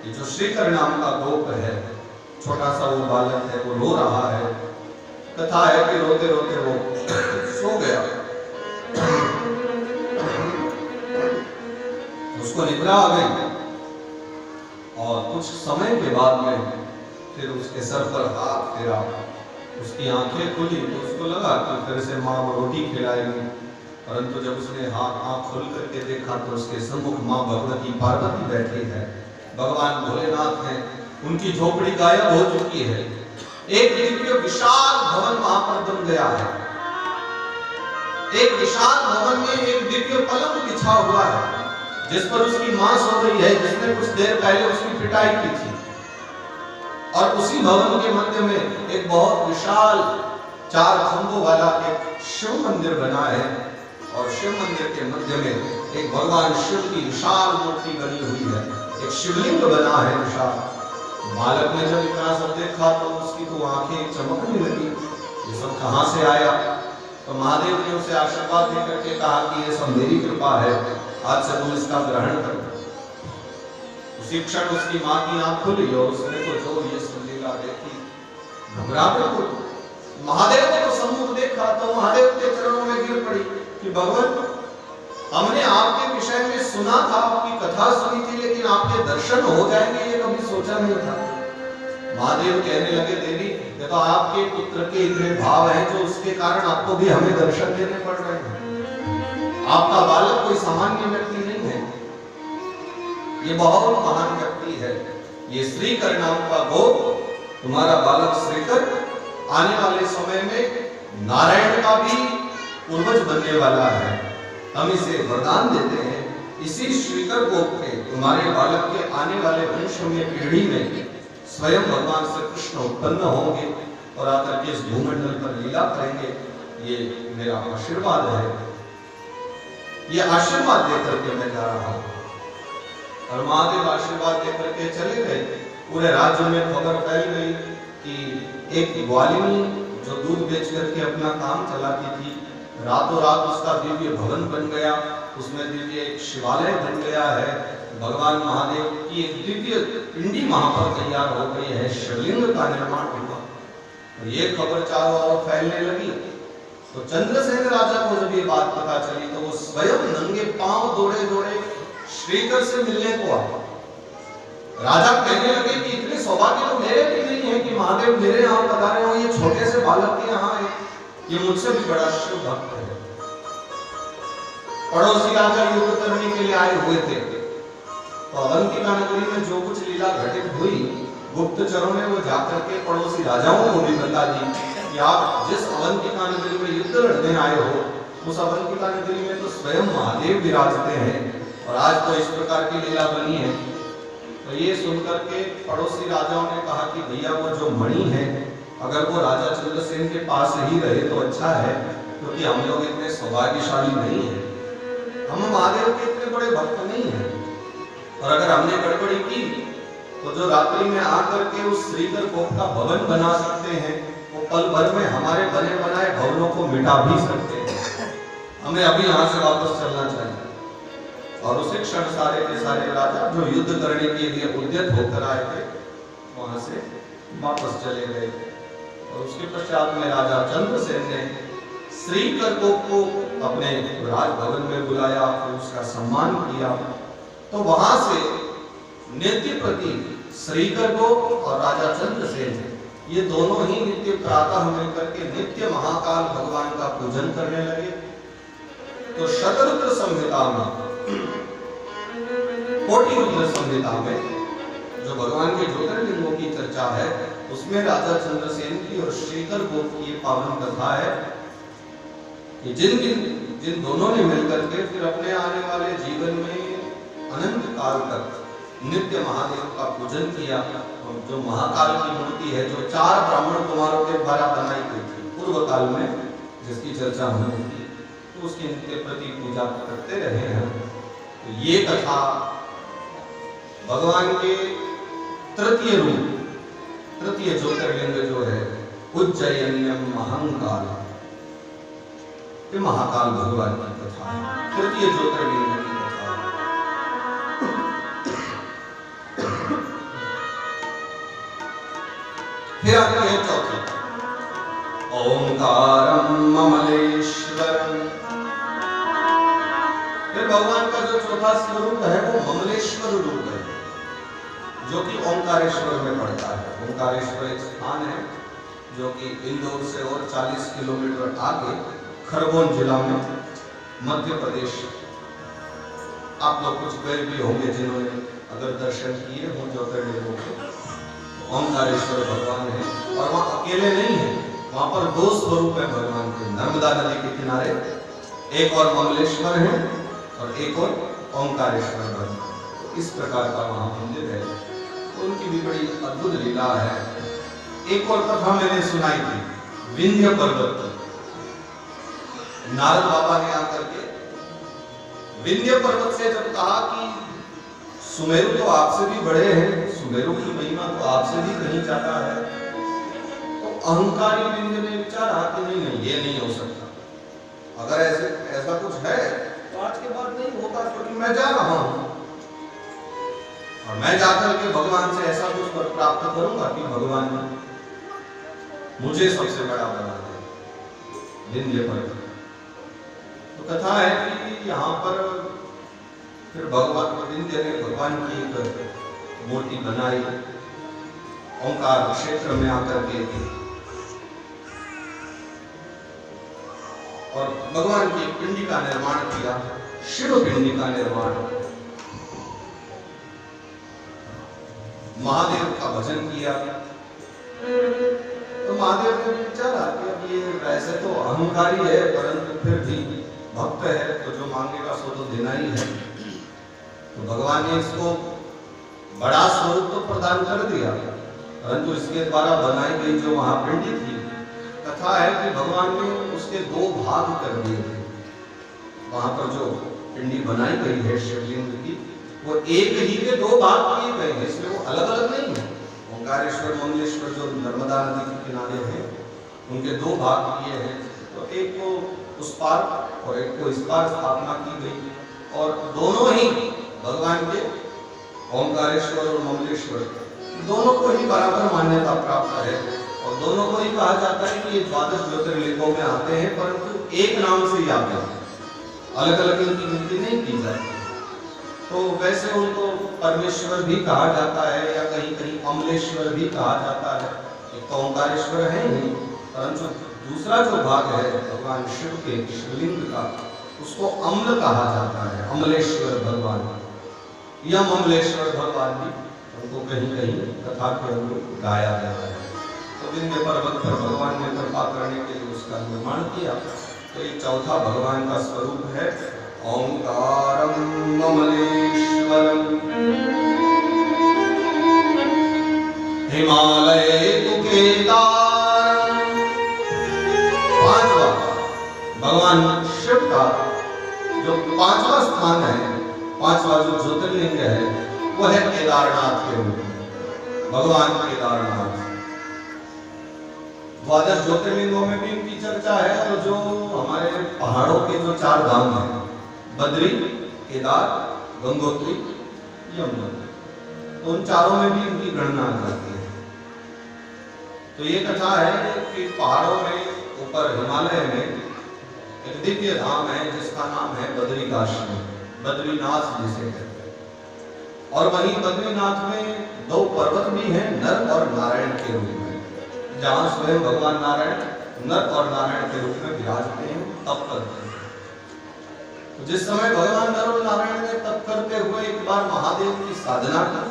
ये जो श्रीकर नाम का गोप है, छोटा सा वो बालक है, वो रो रहा है। कथा है कि रोते रोते वो सो गया, उसको निद्रा आ गई और कुछ समय के बाद में फिर उसके सर पर हाथ फेरा, उसकी आंखें खुली तो उसको लगा कि फिर से माँ वो रोटी खिलाएगी। परंतु जब उसने आंख खोल करके देखा तो उसके सम्मुख माँ भगवती पार्वती बैठी है, भगवान भोलेनाथ हैं, उनकी झोपड़ी गायब हो चुकी है। एक दिव्य विशाल भवन वहां पर बन गया है। एक विशाल भवन में एक दिव्य पलंग बिछा हुआ है जिस पर उसकी मां सो रही है, जिसने कुछ देर पहले उसकी पिटाई की थी। और उसी भवन के मध्य में एक बहुत विशाल 4 खंभों वाला एक शिव मंदिर बना है और शिव मंदिर के मध्य में एक भगवान शिव की विशाल मूर्ति बनी हुई है, एक शिवलिंग बना है विशाल। बालक ने जब इतना सब देखा तो उसकी तो आंखें चमकने लगी, ये सब कहां से आया? तो महादेव ने उसे आशीर्वाद देकर के कहा कि ये सब मेरी कृपा है, आज से तुम इसका ग्रहण करो। उसी क्षण उसकी मां की आंख खुली और उसने तो जो ये लीला देखी, घबरा बिल्कुल। महादेव ने तो सम्मुख देखा तो महादेव के चरणों में गिर पड़ी कि भगवान, हमने आपके विषय में सुना था, आपकी कथा सुनी थी, लेकिन आपके दर्शन हो जाएंगे ये कभी सोचा नहीं था। महादेव कहने लगे, देवी ये तो आपके पुत्र के इतने भाव हैं जो उसके कारण आपको भी हमें दर्शन देने पड़ रहे हैं। आपका बालक कोई सामान्य व्यक्ति नहीं है, ये बहुत महान व्यक्ति है। ये श्रीकर नाम का गोप, तुम्हारा बालक श्रीकर आने वाले समय में नारायण का भी पूर्वज बनने वाला है। हम इसे वरदान देते हैं, इसी श्रीकर गोप के तुम्हारे बालक के आने वाले वंश में, पीढ़ी में स्वयं भगवान श्री कृष्ण उत्पन्न होंगे और आकर के इस भूमंडल पर लीला करेंगे। ये मेरा आशीर्वाद है, ये आशीर्वाद देकर के मैं जा रहा हूँ। और महादेव आशीर्वाद देकर के चले गए। पूरे राज्य में खबर फैल गई कि एक ग्वालिनी जो दूध बेच करके अपना काम चलाती थी, रातों रात उसका दिव्य भवन बन गया, उसमें दिव्य एक शिवालय बन गया है, भगवान महादेव की एक दिव्य पिंडी वहां पर तैयार हो गई है, शिवलिंग का निर्माण हुआ। तो ये खबर चारों ओर फैलने लगी। तो चंद्रसेन राजा को जब ये बात पता चली तो वो स्वयं नंगे पांव दौड़े दौड़े श्रीकर से मिलने को आया। राजा कहने लगे कि इतने सौभाग्य तो मेरे भी नहीं है कि महादेव मेरे यहाँ पधारे हो, ये छोटे से बालक के यहाँ है, ये मुझसे भी बड़ा शिव भक्त है। पड़ोसी राजा युद्ध करने के लिए आए हुए थे। तो अवंतिका नगरी में जो कुछ लीला घटित हुई, गुप्तचरों ने वो जाकर के पड़ोसी राजाओं को भी बता दी कि आप जिस अवंतिका नगरी में युद्ध लड़ने आए हो, उस अवंतिका नगरी में तो स्वयं महादेव विराजते हैं और आज तो इस प्रकार की लीला बनी है। तो ये सुनकर के पड़ोसी राजाओं ने कहा कि भैया वो जो मणि है, अगर वो राजा चंद्रसेन के पास ही रहे तो अच्छा है, क्योंकि हम लोग इतने सौभाग्यशाली नहीं है, हम महादेव के इतने बड़े भक्त नहीं हैं, और अगर हमने गड़बड़ी की तो जो रात्रि में आकर के उस श्रीकर गोप का भवन बना सकते हैं, वो पल भर में हमारे बने बनाए भवनों को मिटा भी सकते हैं। हमें अभी यहाँ से वापस चलना चाहिए। और उसी क्षण सारे के सारे राजा जो युद्ध करने के लिए उद्यत होकर आए थे, वहां से वापस चले गए। और उसके पश्चात में राजा चंद्रसेन ने श्रीकर गोप को अपने राजभवन में बुलाया, फिर उसका सम्मान किया। तो वहां से नित्य प्रति श्रीकर गोप और राजा चंद्रसेन ये दोनों ही नित्य प्रातः मिलकर के नित्य महाकाल भगवान का पूजन करने लगे। तो शतरुद्र संहिता में, कोटि रुद्र संहिता में जो भगवान के ज्योतिर्लिंगों की चर्चा है, उसमें राजा चंद्रसेन की और श्रीकर गोप की पावन कथा है कि जिन दोनों ने मिलकर के फिर अपने आने वाले जीवन में अनंत काल तक नित्य महादेव का पूजन किया। और जो महाकाल की मूर्ति है, जो 4 ब्राह्मण कुमारों के द्वारा बनाई गई थी पूर्व काल में, जिसकी चर्चा हमने की, तो उसकी नित्य प्रति पूजा करते रहे हैं। तो ये कथा भगवान के तृतीय रूप, तृतीय ज्योतिर्लिंग जो है उज्जयिन्यम महंकाल, ये महाकाल भगवान की कथा है, तृतीय ज्योतिर्लिंग की कथा है। फिर आती है चौथी, ओंकारम ममलेश्वरम। फिर भगवान का जो चौथा स्वरूप है वो ममलेश्वर रूप है, जो कि ओंकारेश्वर में पड़ता है। ओंकारेश्वर एक स्थान है जो कि इंदौर से और 40 किलोमीटर आगे खरगोन जिला में, मध्य प्रदेश। आप लोग कुछ गए भी होंगे जिन्होंने अगर दर्शन किए हों ज्योतिर्लिंगों के। ओंकारेश्वर भगवान है, और वहाँ अकेले नहीं है, वहाँ पर 2 स्वरूप है भगवान के। नर्मदा नदी के किनारे एक और ममलेश्वर है और एक और ओंकारेश्वर भगवान। तो इस प्रकार का वहाँ मंदिर है, तो उनकी भी बड़ी अद्भुत लीला है। एक और कथा मैंने सुनाई थी विंध्य पर्वत की। नारद बाबा ने आकर के विंध्य पर्वत से जब कहा कि सुमेरु तो आपसे भी बड़े हैं, सुमेरु की महिमा तो आपसे भी कहीं ज्यादा है, तो अहंकारी विंध्य ने विचारा कि नहीं, ये नहीं हो सकता। अगर ऐसा कुछ है तो आज के बाद नहीं होगा, क्योंकि मैं जा रहा हूं और मैं जाकर के भगवान से ऐसा कुछ प्राप्त करूंगा कि भगवान मुझे सबसे बड़ा बना दे, विंध्य पर्वत। तो कथा है कि यहाँ पर फिर भगवान विंध्य ने भगवान की एक मूर्ति बनाई ओंकार क्षेत्र में आकर के, और भगवान की पिंडी का निर्माण किया, शिव पिंडी का निर्माण। महादेव का भजन किया। तो महादेव ने विचारा कि अब ये वैसे तो अहंकारी है, परंतु फिर भी भक्त है, तो जो मांगेगा सो तो देना ही है। तो भगवान ने इसको बड़ा स्वरूप तो प्रदान कर दिया, परंतु इसके द्वारा बनाई गई जो महापिंडी थी, कथा है कि भगवान ने उसके 2 भाग कर दिए थे। वहां पर जो पिंडी बनाई गई है शिवलिंग की, वो एक ही के 2 भाग किए गए हैं, इसमें वो अलग अलग नहीं है। ओंकारेश्वर ममलेश्वर जो नर्मदा नदी के किनारे हैं, उनके 2 भाग किए हैं। तो एक को उस पार और एक को इस पार स्थापना की गई, और दोनों ही भगवान के ओंकारेश्वर और ममलेश्वर दोनों को ही बराबर मान्यता प्राप्त है, और दोनों को ही कहा जाता है कि ये 12 ज्योतिर्लिंगों में आते हैं, परंतु एक नाम से ही आते हैं, अलग अलग इनकी गिनती नहीं की जाती। तो वैसे उनको परमेश्वर भी कहा जाता है, या कहीं कहीं अमलेश्वर भी कहा जाता है। एक तो ओंकारेश्वर है ही, परंतु दूसरा जो भाग है भगवान शिव के शिवलिंग का, उसको अम्ल कहा जाता है, अमलेश्वर भगवान या ममलेश्वर भगवान भी उनको कहीं कहीं कथा के अनुरूप गाया जाता है। तो विंध्य पर्वत पर भगवान ने कृपा करने के लिए उसका निर्माण किया। तो ये चौथा भगवान का स्वरूप है ओंकारम ममलेश्वरम। हिमालय तु केदारम। पांचवा भगवान शिव का जो पांचवा स्थान है, पांचवा जो ज्योतिर्लिंग है, वो है केदारनाथ के रूप में भगवान केदारनाथ। 12 ज्योतिर्लिंगों में भी इनकी चर्चा है, और जो हमारे पहाड़ों के जो 4 धाम हैं, बद्री, केदार, गंगोत्री, यमुनोत्री, तो उन चारों में भी इनकी गणना जाती है। तो ये कथा है कि पहाड़ों में ऊपर हिमालय में एक दिव्य धाम है जिसका नाम है बद्रिकाश्रम, बद्रीनाथ जिसे कहते हैं। और वहीं बद्रीनाथ में 2 पर्वत भी हैं, नर और नारायण के रूप में, जहां स्वयं भगवान नारायण नर और नारायण के रूप में विराजते हैं, तप करते हैं। तो जिस समय भगवान नर और नारायण ने तप करते हुए एक बार महादेव की साधना की,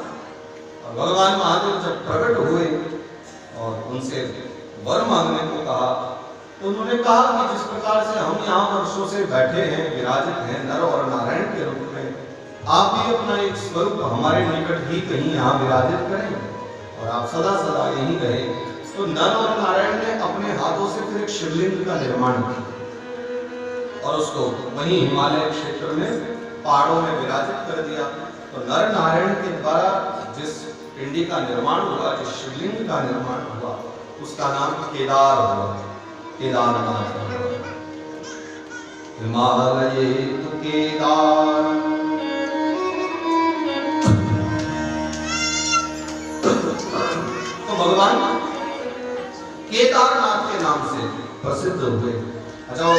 और भगवान महादेव जब प्रकट हुए और उनसे वर मांगने को कहा, तो उन्होंने कहा कि जिस प्रकार से हम यहाँ वर्षों से बैठे हैं, विराजित हैं नर और नारायण के रूप में, आप भी अपना एक स्वरूप हमारे निकट ही कहीं यहाँ विराजित करें और आप सदा सदा यहीं रहें। तो नर और नारायण ने अपने हाथों से फिर एक शिवलिंग का निर्माण किया और उसको वहीं हिमालय क्षेत्र में पहाड़ों में विराजित कर दिया। तो नर नारायण के द्वारा जिस पिंडी का निर्माण हुआ, जिस शिवलिंग का निर्माण हुआ, उसका नाम केदार हुआ, केदारनाथ। हिमालये तु केदार। तो भगवान केदारनाथ के नाम से प्रसिद्ध हुए। अच्छा, वो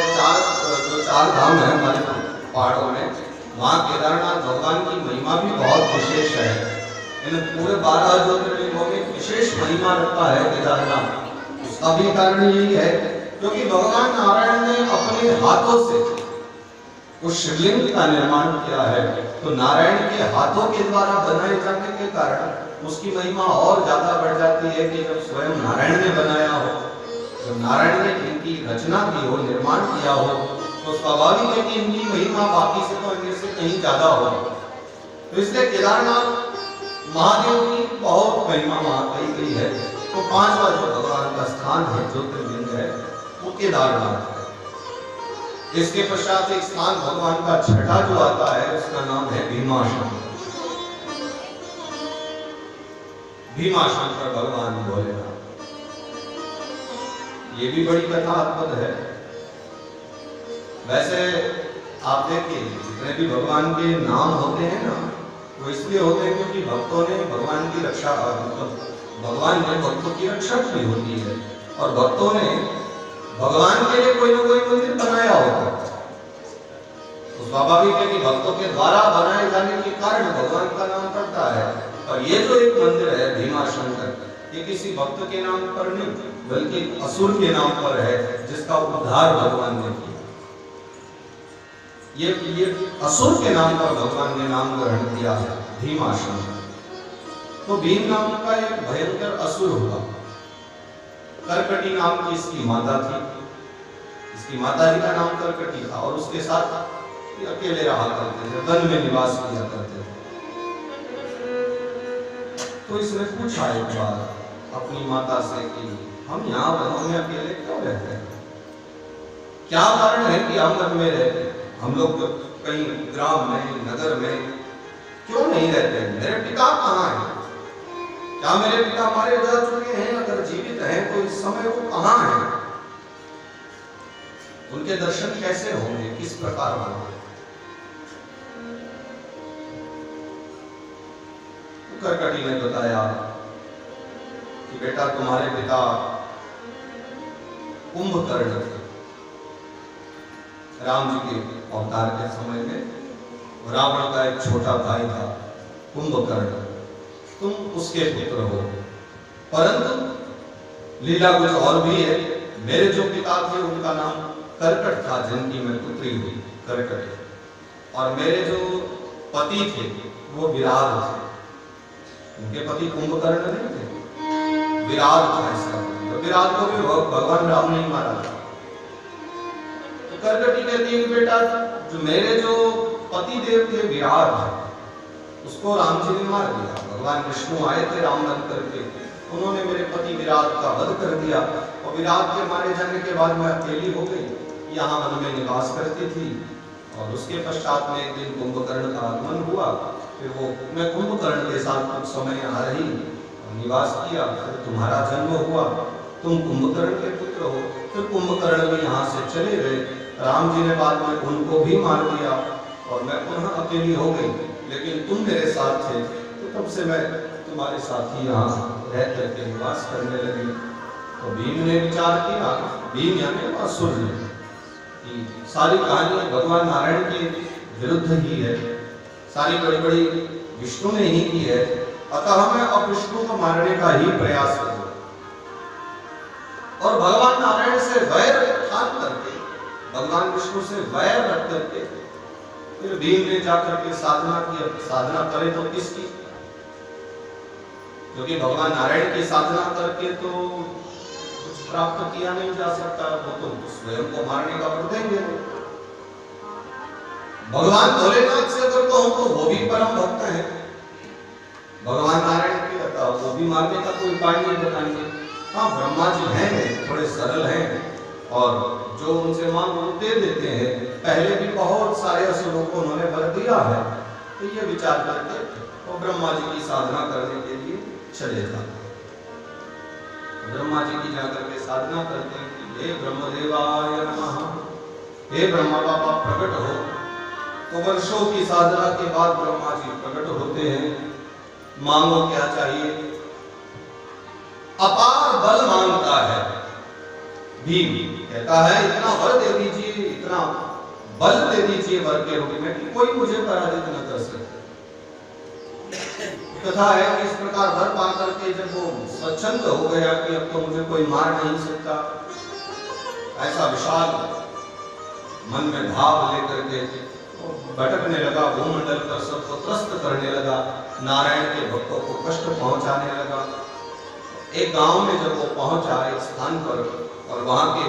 4 धाम है हमारे पहाड़ों में, वहाँ केदारनाथ भगवान की महिमा भी बहुत विशेष है। इन पूरे 12 ज्योतिर्लिंगों में विशेष महिमा रखता है केदारनाथ। उसका भी कारण यही है क्योंकि भगवान नारायण ने अपने हाथों से उस शिवलिंग का निर्माण किया है। तो नारायण के हाथों के द्वारा बनाए जाने के कारण उसकी महिमा और ज्यादा बढ़ जाती है कि जब स्वयं नारायण ने बनाया हो, जब नारायण ने इनकी रचना की हो, निर्माण किया हो, तो स्वाभाविक है कि इनकी महिमा बाकी से तो इनसे कहीं ज्यादा हो। तो इसलिए केदारनाथ महादेव की बहुत महिमा वहां कही गई है। तो 5वां जो भगवान का स्थान है, ज्योतिर्लिंग है, वो केदारनाथ है। इसके पश्चात एक स्थान भगवान का छठा जो आता है, उसका नाम है भीमाशंकर। भीमाशंकर भगवान भोलेनाथ, ये भी बड़ी कथा अद्भुत है। वैसे आप देखिए, जितने भी भगवान के नाम होते हैं ना, वो इसलिए होते हैं क्योंकि भक्तों ने भगवान की रक्षा, भगवान ने भक्तों की रक्षा की होती है, और भक्तों ने भगवान के लिए कोई ना कोई मंदिर बनाया होता है। तो स्वाभाविक है कि भक्तों के द्वारा बनाए जाने के कारण भगवान का नाम पड़ता है। और ये जो एक मंदिर है भीमाशंकर, ये किसी भक्त के नाम पर नहीं बल्कि असुर के नाम पर है, जिसका उद्धार भगवान ने किया। ये असुर के नाम पर भगवान ने नाम ग्रहण किया है भीमाशंकर। तो भीम नाम का एक भयंकर असुर हुआ। करकटी नाम की इसकी माता थी, इसकी माता जी का नाम करकटी था, और उसके साथ अकेले रहा करते थे, वन में निवास किया करते थे। तो इसने पूछा एक बार अपनी माता से कि हम यहाँ वनों में अकेले क्यों रहते हैं, क्या कारण है कि हम वन में रहते हैं, हम लोग कहीं ग्राम में, नगर में क्यों नहीं रहते, मेरे पिता कहाँ हैं, क्या मेरे पिता मारे जा चुके हैं, अगर जीवित हैं तो इस समय वो कहाँ हैं। उनके दर्शन कैसे होंगे, किस प्रकार होंगे? करकटी ने बताया कि बेटा तुम्हारे पिता कुंभकर्ण थे। राम जी के अवतार के समय में रावण का एक छोटा भाई था कुंभकर्ण, तुम उसके पुत्र हो। परंतु लीला कुछ और भी है। मेरे जो पिता थे उनका नाम करकट था, जिनकी मैं पुत्री हुई करकट। और मेरे जो पति थे वो विराट थे। उनके पति कुंभकर्ण नहीं थे, विराट था इसका। तो विराट को भी भगवान राम ने मारा था। तो करकटी कहती है कि बेटा जो मेरे जो पति देव थे विराट, उसको राम जी ने मार दिया। भगवान विष्णु आए थे राम बन करके, उन्होंने मेरे पति विराट का वध कर दिया। और विराट के मारे जाने के बाद मैं अकेली हो गई, यहाँ वन में निवास करती थी। और उसके पश्चात में एक दिन कुंभकर्ण का आगमन हुआ। फिर वो मैं कुंभकर्ण के साथ कुछ समय आ रही और निवास किया। फिर तुम्हारा जन्म हुआ, तुम कुंभकर्ण के पुत्र हो। फिर कुंभकर्ण भी यहाँ से चले गए। राम जी ने बाद में उनको भी मार दिया और मैं पुनः अकेली हो गई। लेकिन तुम मेरे साथ थे, तो तब से मैं तुम्हारे साथ ही यहाँ रह करके निवास करने लगी। तो भीम ने विचार किया, भीम यानी असुर ने, कि सारी कहानी भगवान नारायण के विरुद्ध ही है, सारी बड़ी विष्णु ने ही की है। अतः मैं अब विष्णु को मारने का ही प्रयास करूँ। और भगवान नारायण से वैर ठान करके, भगवान विष्णु से वैर रख करके फिर भीम ने जाकर के साधना की। साधना करे तो किसकी? क्योंकि भगवान नारायण की साधना करके तो कुछ प्राप्त किया नहीं जा सकता, वो तो स्वयं को मारने का वर देंगे। भगवान भोलेनाथ से अगर कहूं तो वो भी परम भक्त है, भगवान नारायण की अतः वो भी मारने का कोई उपाय नहीं बताएंगे। हाँ, ब्रह्मा जी हैं, थोड़े सरल हैं और जो उनसे मांगो वो दे देते हैं। पहले भी बहुत सारे असुरों को उन्होंने वर दिया है। तो ये विचार करके वो ब्रह्मा जी की साधना करने के लिए चले जाते। ब्रह्मा जी की जाकर के साधना करते हैं कि हे ब्रह्मदेवाय नमः, हे ब्रह्मा बाबा प्रकट हो। तो वर्षों की साधना के बाद ब्रह्मा जी प्रकट होते हैं। मांगो क्या चाहिए? अपार बल मांगता है भीम। कहता है इतना वर दे दीजिए, इतना बल दे दीजिए वर के रूप में कि कोई मुझे पराजित न कर सके। कथा है कि इस प्रकार वर पा करके जब वो स्वच्छंद हो गया कि अब तो मुझे कोई मार नहीं सकता, ऐसा विशाल मन में भाव लेकर के भटकने लगा, भूमंडल पर सबको त्रस्त करने लगा, नारायण के भक्तों को कष्ट पहुंचाने लगा। एक गांव में जब वो पहुंचा, एक स्थान पर, और वहां के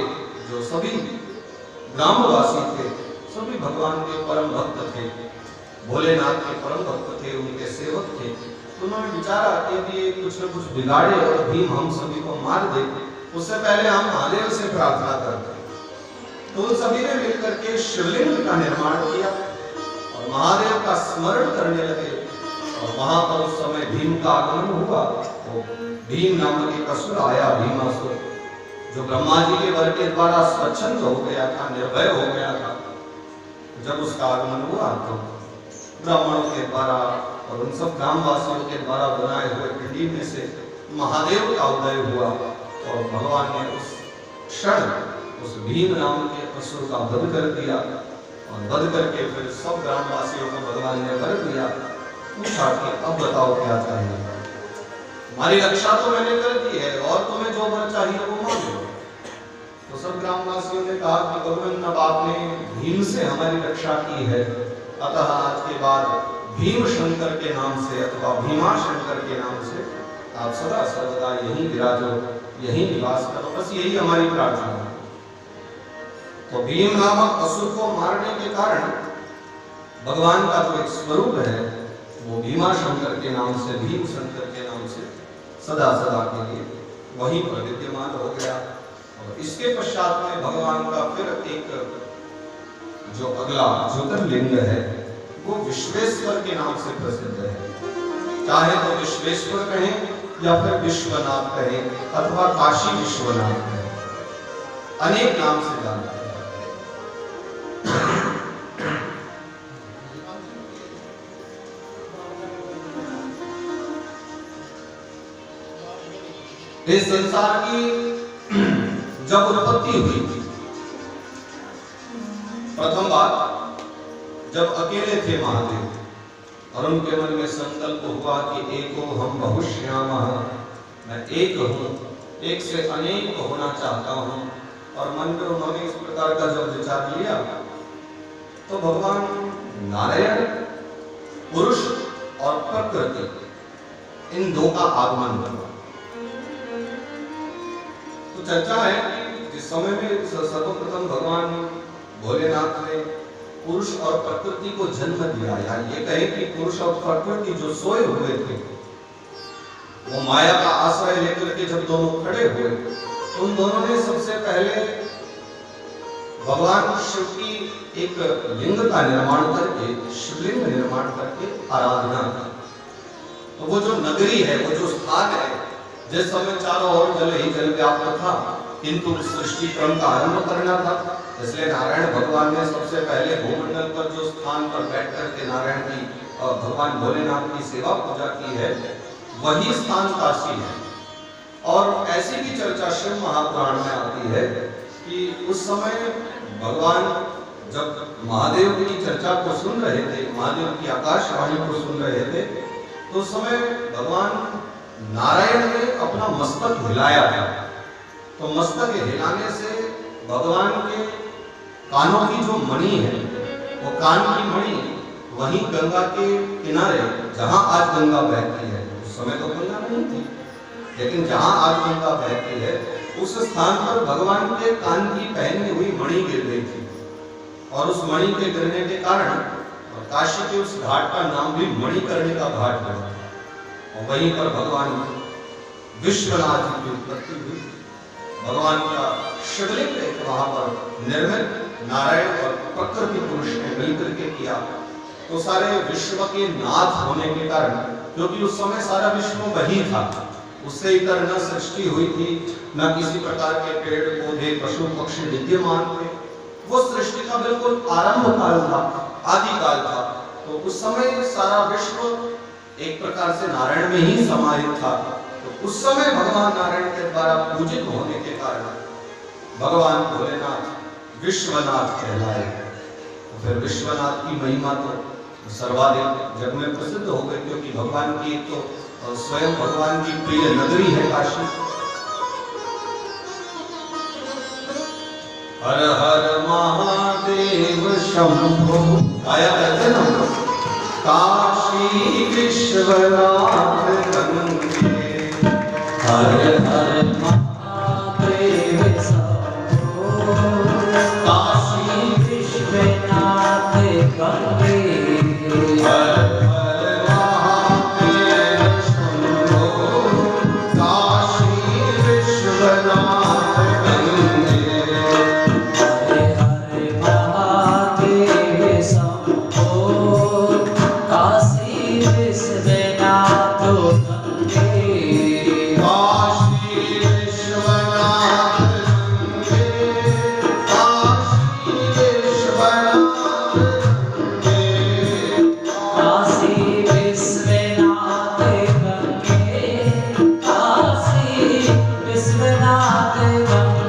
जो सभी ग्रामवासी थे सभी भगवान के परम भक्त थे, भोलेनाथ के परम भक्त थे, उनके सेवक थे। तो उन्होंने विचारा कि ये कुछ न कुछ बिगाड़े और भीम हम सभी को मार दे, उससे पहले हम महादेव से प्रार्थना करते। तो उन सभी ने मिलकर के शिवलिंग का निर्माण किया और महादेव का स्मरण करने लगे। और वहां पर उस समय भीम का आगमन हुआ। तो भीम नामक एक असुर आया, भीमासुर, जो ब्रह्मा जी के वर के द्वारा स्वच्छंद हो गया था, निर्भय हो गया था। जब उसका आगमन हुआ तो ब्राह्मणों के द्वारा और उन सब ग्रामवासियों के द्वारा बनाए हुए पिंडी में से महादेव का उदय हुआ और भगवान ने उस क्षण उस भीम नाम के असुर का वध कर दिया। और वध करके फिर सब ग्रामवासियों को भगवान ने वर दिया। पूछा कि अब बताओ क्या चाहिए? हमारी रक्षा तो मैंने कर दी है और तुम्हें जो वर चाहिए वो मांगो। तो सब ग्रामवासियों ने कहा कि भगवान अब आपने भीम से हमारी रक्षा की है, अतः आज के बाद भीम शंकर के नाम से अथवा भीमा शंकर के नाम से आप सदा सर्वदा यहीं विराजो, यहीं निवास करो, बस यही हमारी प्रार्थना है। तो भीम नामक असुर को मारने के कारण भगवान का जो एक स्वरूप है वो भीमा शंकर के नाम से, भीम शंकर के नाम से सदा सदा के लिए वहीं पर विद्यमान हो गया। और इसके पश्चात में भगवान का फिर एक जो अगला ज्योतिर्लिंग है वो विश्वेश्वर के नाम से प्रसिद्ध है। चाहे तो विश्वेश्वर कहें या फिर विश्वनाथ कहें अथवा काशी विश्वनाथ कहें, अनेक नाम से जानते हैं। इस संसार की जब उत्पत्ति हुई थी, प्रथम बार जब अकेले थे महादेव और उनके मन में संकल्प हुआ कि एको हम बहुश्यामः, मैं एक हूँ, एक से अनेक होना चाहता हूँ, और मन में उन्होंने इस प्रकार का जब विचार लिया तो भगवान नारायण पुरुष और प्रकृति इन दो का आगमन हुआ। तो चर्चा है कि जिस समय में सर्वप्रथम भगवान भोलेनाथ ने पुरुष और प्रकृति को जन्म दिया, या ये कहे कि पुरुष और प्रकृति जो सोए हुए थे वो माया का आश्रय लेकर के जब दोनों खड़े हुए, उन दोनों ने सबसे पहले भगवान शिव की एक लिंग का निर्माण करके, शिवलिंग निर्माण करके आराधना की। तो वो जो नगरी है, वो जो स्थान है, जिस समय चारों ओर जल ही जल व्याप्त था, किंतु सृष्टि क्रम का आरंभ करना था, इसलिए नारायण भगवान ने सबसे पहले भूमंडल पर जो स्थान पर बैठ करके नारायण की भगवान भोलेनाथ की सेवा पूजा की है, वही स्थान काशी है। और ऐसी भी चर्चा शिव महापुराण में आती है कि उस समय भगवान जब महादेव की चर्चा को सुन रहे थे, महादेव की आकाशवाणी को सुन रहे थे, तो उस समय भगवान नारायण ने अपना मस्तक हिलाया था। तो मस्तक हिलाने से भगवान के कानों की जो मणि है, वो कान की मणि वहीं गंगा के किनारे, जहां आज गंगा बहती है, उस समय तो गंगा नहीं थी, लेकिन जहां आज गंगा बहती है उस स्थान पर भगवान के कान की पहनी हुई मणि गिर गई थी, और उस मणि के गिरने के कारण काशी के उस घाट का नाम भी मणिकर्णिका घाट पड़ा। और वहीं पर भगवान विश्वनाथ की उत्पत्ति हुई। भगवान का शिवलिंग एक वहां पर निर्मित नारायण और प्रकृति पुरुष ने मिलकर के किया। तो सारे विश्व के नाथ होने के कारण, क्योंकि उस समय सारा विश्व वही था, उससे इतर न सृष्टि हुई थी, न किसी प्रकार के पेड़ पौधे पशु पक्षी विद्यमान थे, वो सृष्टि का बिल्कुल आरंभ काल था, आदि काल था। तो उस समय सारा विश्व एक प्रकार से नारायण में ही समाहित था। तो उस समय भगवान नारायण के द्वारा पूजित होने के कारण भगवान भोलेनाथ विश्वनाथ कहलाए। तो फिर विश्वनाथ की महिमा तो सर्वाधिक जग में प्रसिद्ध हो गई, क्योंकि भगवान की तो स्वयं भगवान की प्रिय नगरी है काशी। हर हर महादेव शंभो, आया कहते हैं ना, काशी विश्वनाथ गंगे, हर हर महादेव शंभो, काशी विश्वनाथ गंगे, हर हर महादेव शंभो, काशी विश्वनाथ गंगे, हर हर महादेव शंभो, काशी विश्वनाथ गंगे, काशी विश्वनाथ गंगे,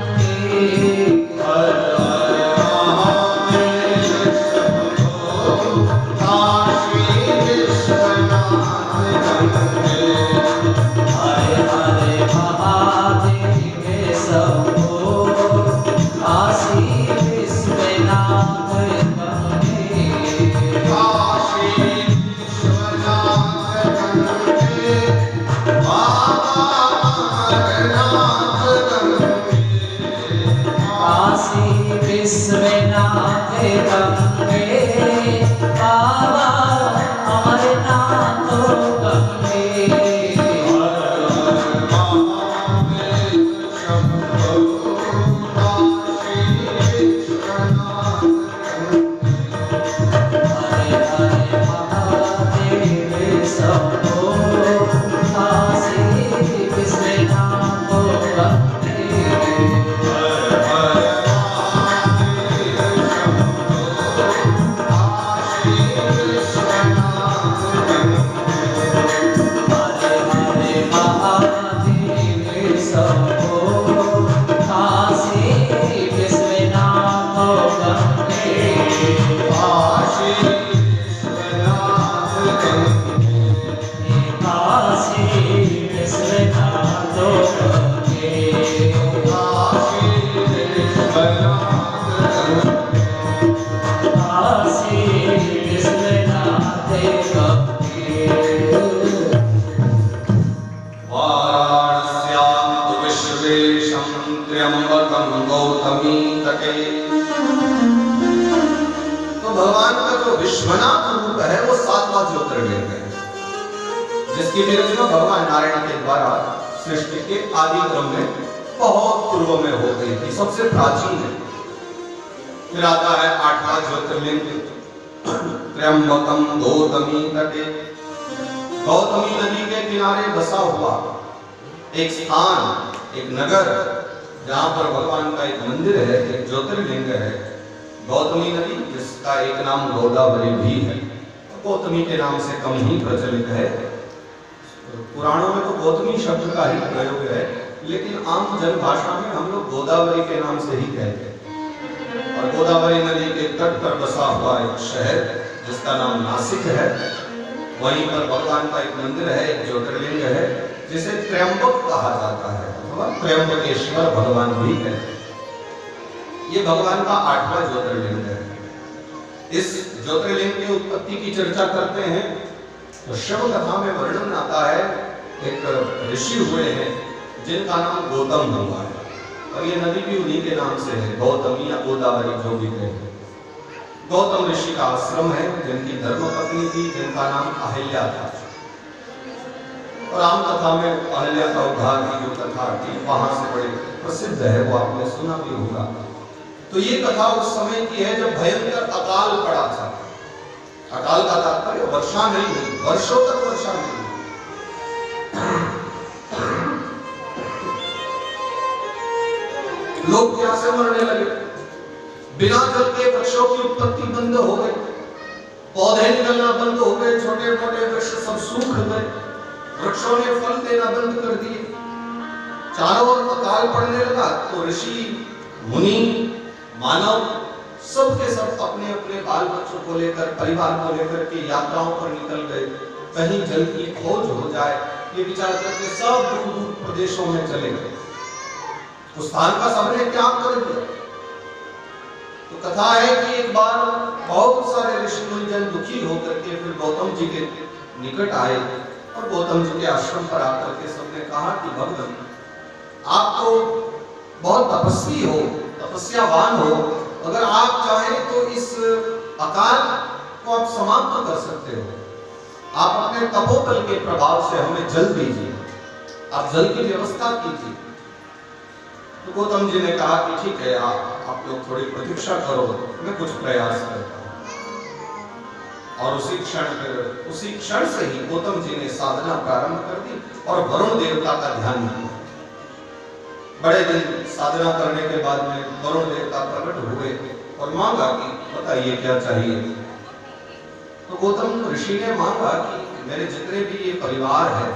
विश्वनाथ रूप है वो 7वां ज्योतिर्लिंग है, जिसकी भी रचना भगवान नारायण के द्वारा सृष्टि के आदि क्रम में बहुत पूर्व में हो गई थी, सबसे प्राचीन है। फिर आता है 8वां ज्योतिर्लिंग त्र्यंबकम गौतमी तटे। गौतमी नदी के किनारे बसा हुआ एक स्थान, एक नगर, जहां पर भगवान का एक मंदिर है, एक ज्योतिर्लिंग है, गौतमी नदी, जिसका एक नाम गोदावरी भी है। गौतमी के नाम से कम ही प्रचलित है, पुराणों में तो गौतमी शब्द का ही प्रयोग है, लेकिन आम जनभाषा में हम लोग गोदावरी के नाम से ही कहते हैं। और गोदावरी नदी के तट पर बसा हुआ एक शहर जिसका नाम नासिक है, वहीं पर भगवान का एक मंदिर है, एक ज्योतिर्लिंग है, जिसे त्र्यंबक कहा जाता है, त्र्यंबकेश्वर भगवान भी है। ये भगवान का 8वां ज्योतिर्लिंग है। इस ज्योतिर्लिंग की उत्पत्ति की चर्चा करते हैं तो शिव कथा में वर्णन आता है, एक ऋषि हुए हैं जिनका नाम गौतम हुआ है, और ये नदी भी उन्हीं के नाम से है, गौतमी या गोदावरी जो भी कहें। गौतम ऋषि का आश्रम है, जिनकी धर्मपत्नी थी, जिनका नाम अहिल्या था। और राम कथा में अहिल्या का उद्धार की जो कथा थी वहां से बड़ी प्रसिद्ध है, वो आपने सुना भी होगा। तो ये कथा उस समय की है जब भयंकर अकाल पड़ा था। अकाल का तात्पर्य वर्षा नहीं हुई, वर्षों तक वर्षा नहीं हुई। लोग प्यासे मरने लगे, बिना जल के वृक्षों की उत्पत्ति बंद हो गई, पौधे निकलना बंद हो गए, छोटे मोटे वृक्ष सब सूख गए, वृक्षों ने फल देना बंद कर दिए। चारों ओर अकाल पड़ने लगा तो ऋषि मुनि मानव सब के सब अपने अपने बाल बच्चों को लेकर, परिवार को लेकर के यात्राओं पर निकल गए। कहीं जल की खोज हो जाए ये विचार करके सब दूर दूर प्रदेशों में चले गए। उस स्थान का सबने त्याग कर दिया। तो कथा है कि एक बार बहुत सारे ऋषि मुनि जन दुखी होकर के फिर गौतम जी के निकट आए और गौतम जी के आश्रम पर आकर के सबने कहा कि भगवान आप तो बहुत तपस्वी हो, तपस्यावान हो, अगर आप चाहें तो इस अकाल को आप समाप्त कर सकते हो। आप अपने तपोबल के प्रभाव से हमें जल दीजिए, आप जल की व्यवस्था कीजिए। तो गौतम जी ने कहा कि ठीक है, आप लोग थोड़ी प्रतीक्षा करो, मैं कुछ प्रयास करता हूं। और उसी क्षण से ही गौतम जी ने साधना प्रारंभ कर दी और वरुण देवता का ध्यान किया। बड़े दिन साधना करने के बाद में वरुण देवता प्रकट हुए और मांगा कि बताइए क्या चाहिए। तो गौतम ऋषि ने मांगा कि मेरे जितने भी ये परिवार है,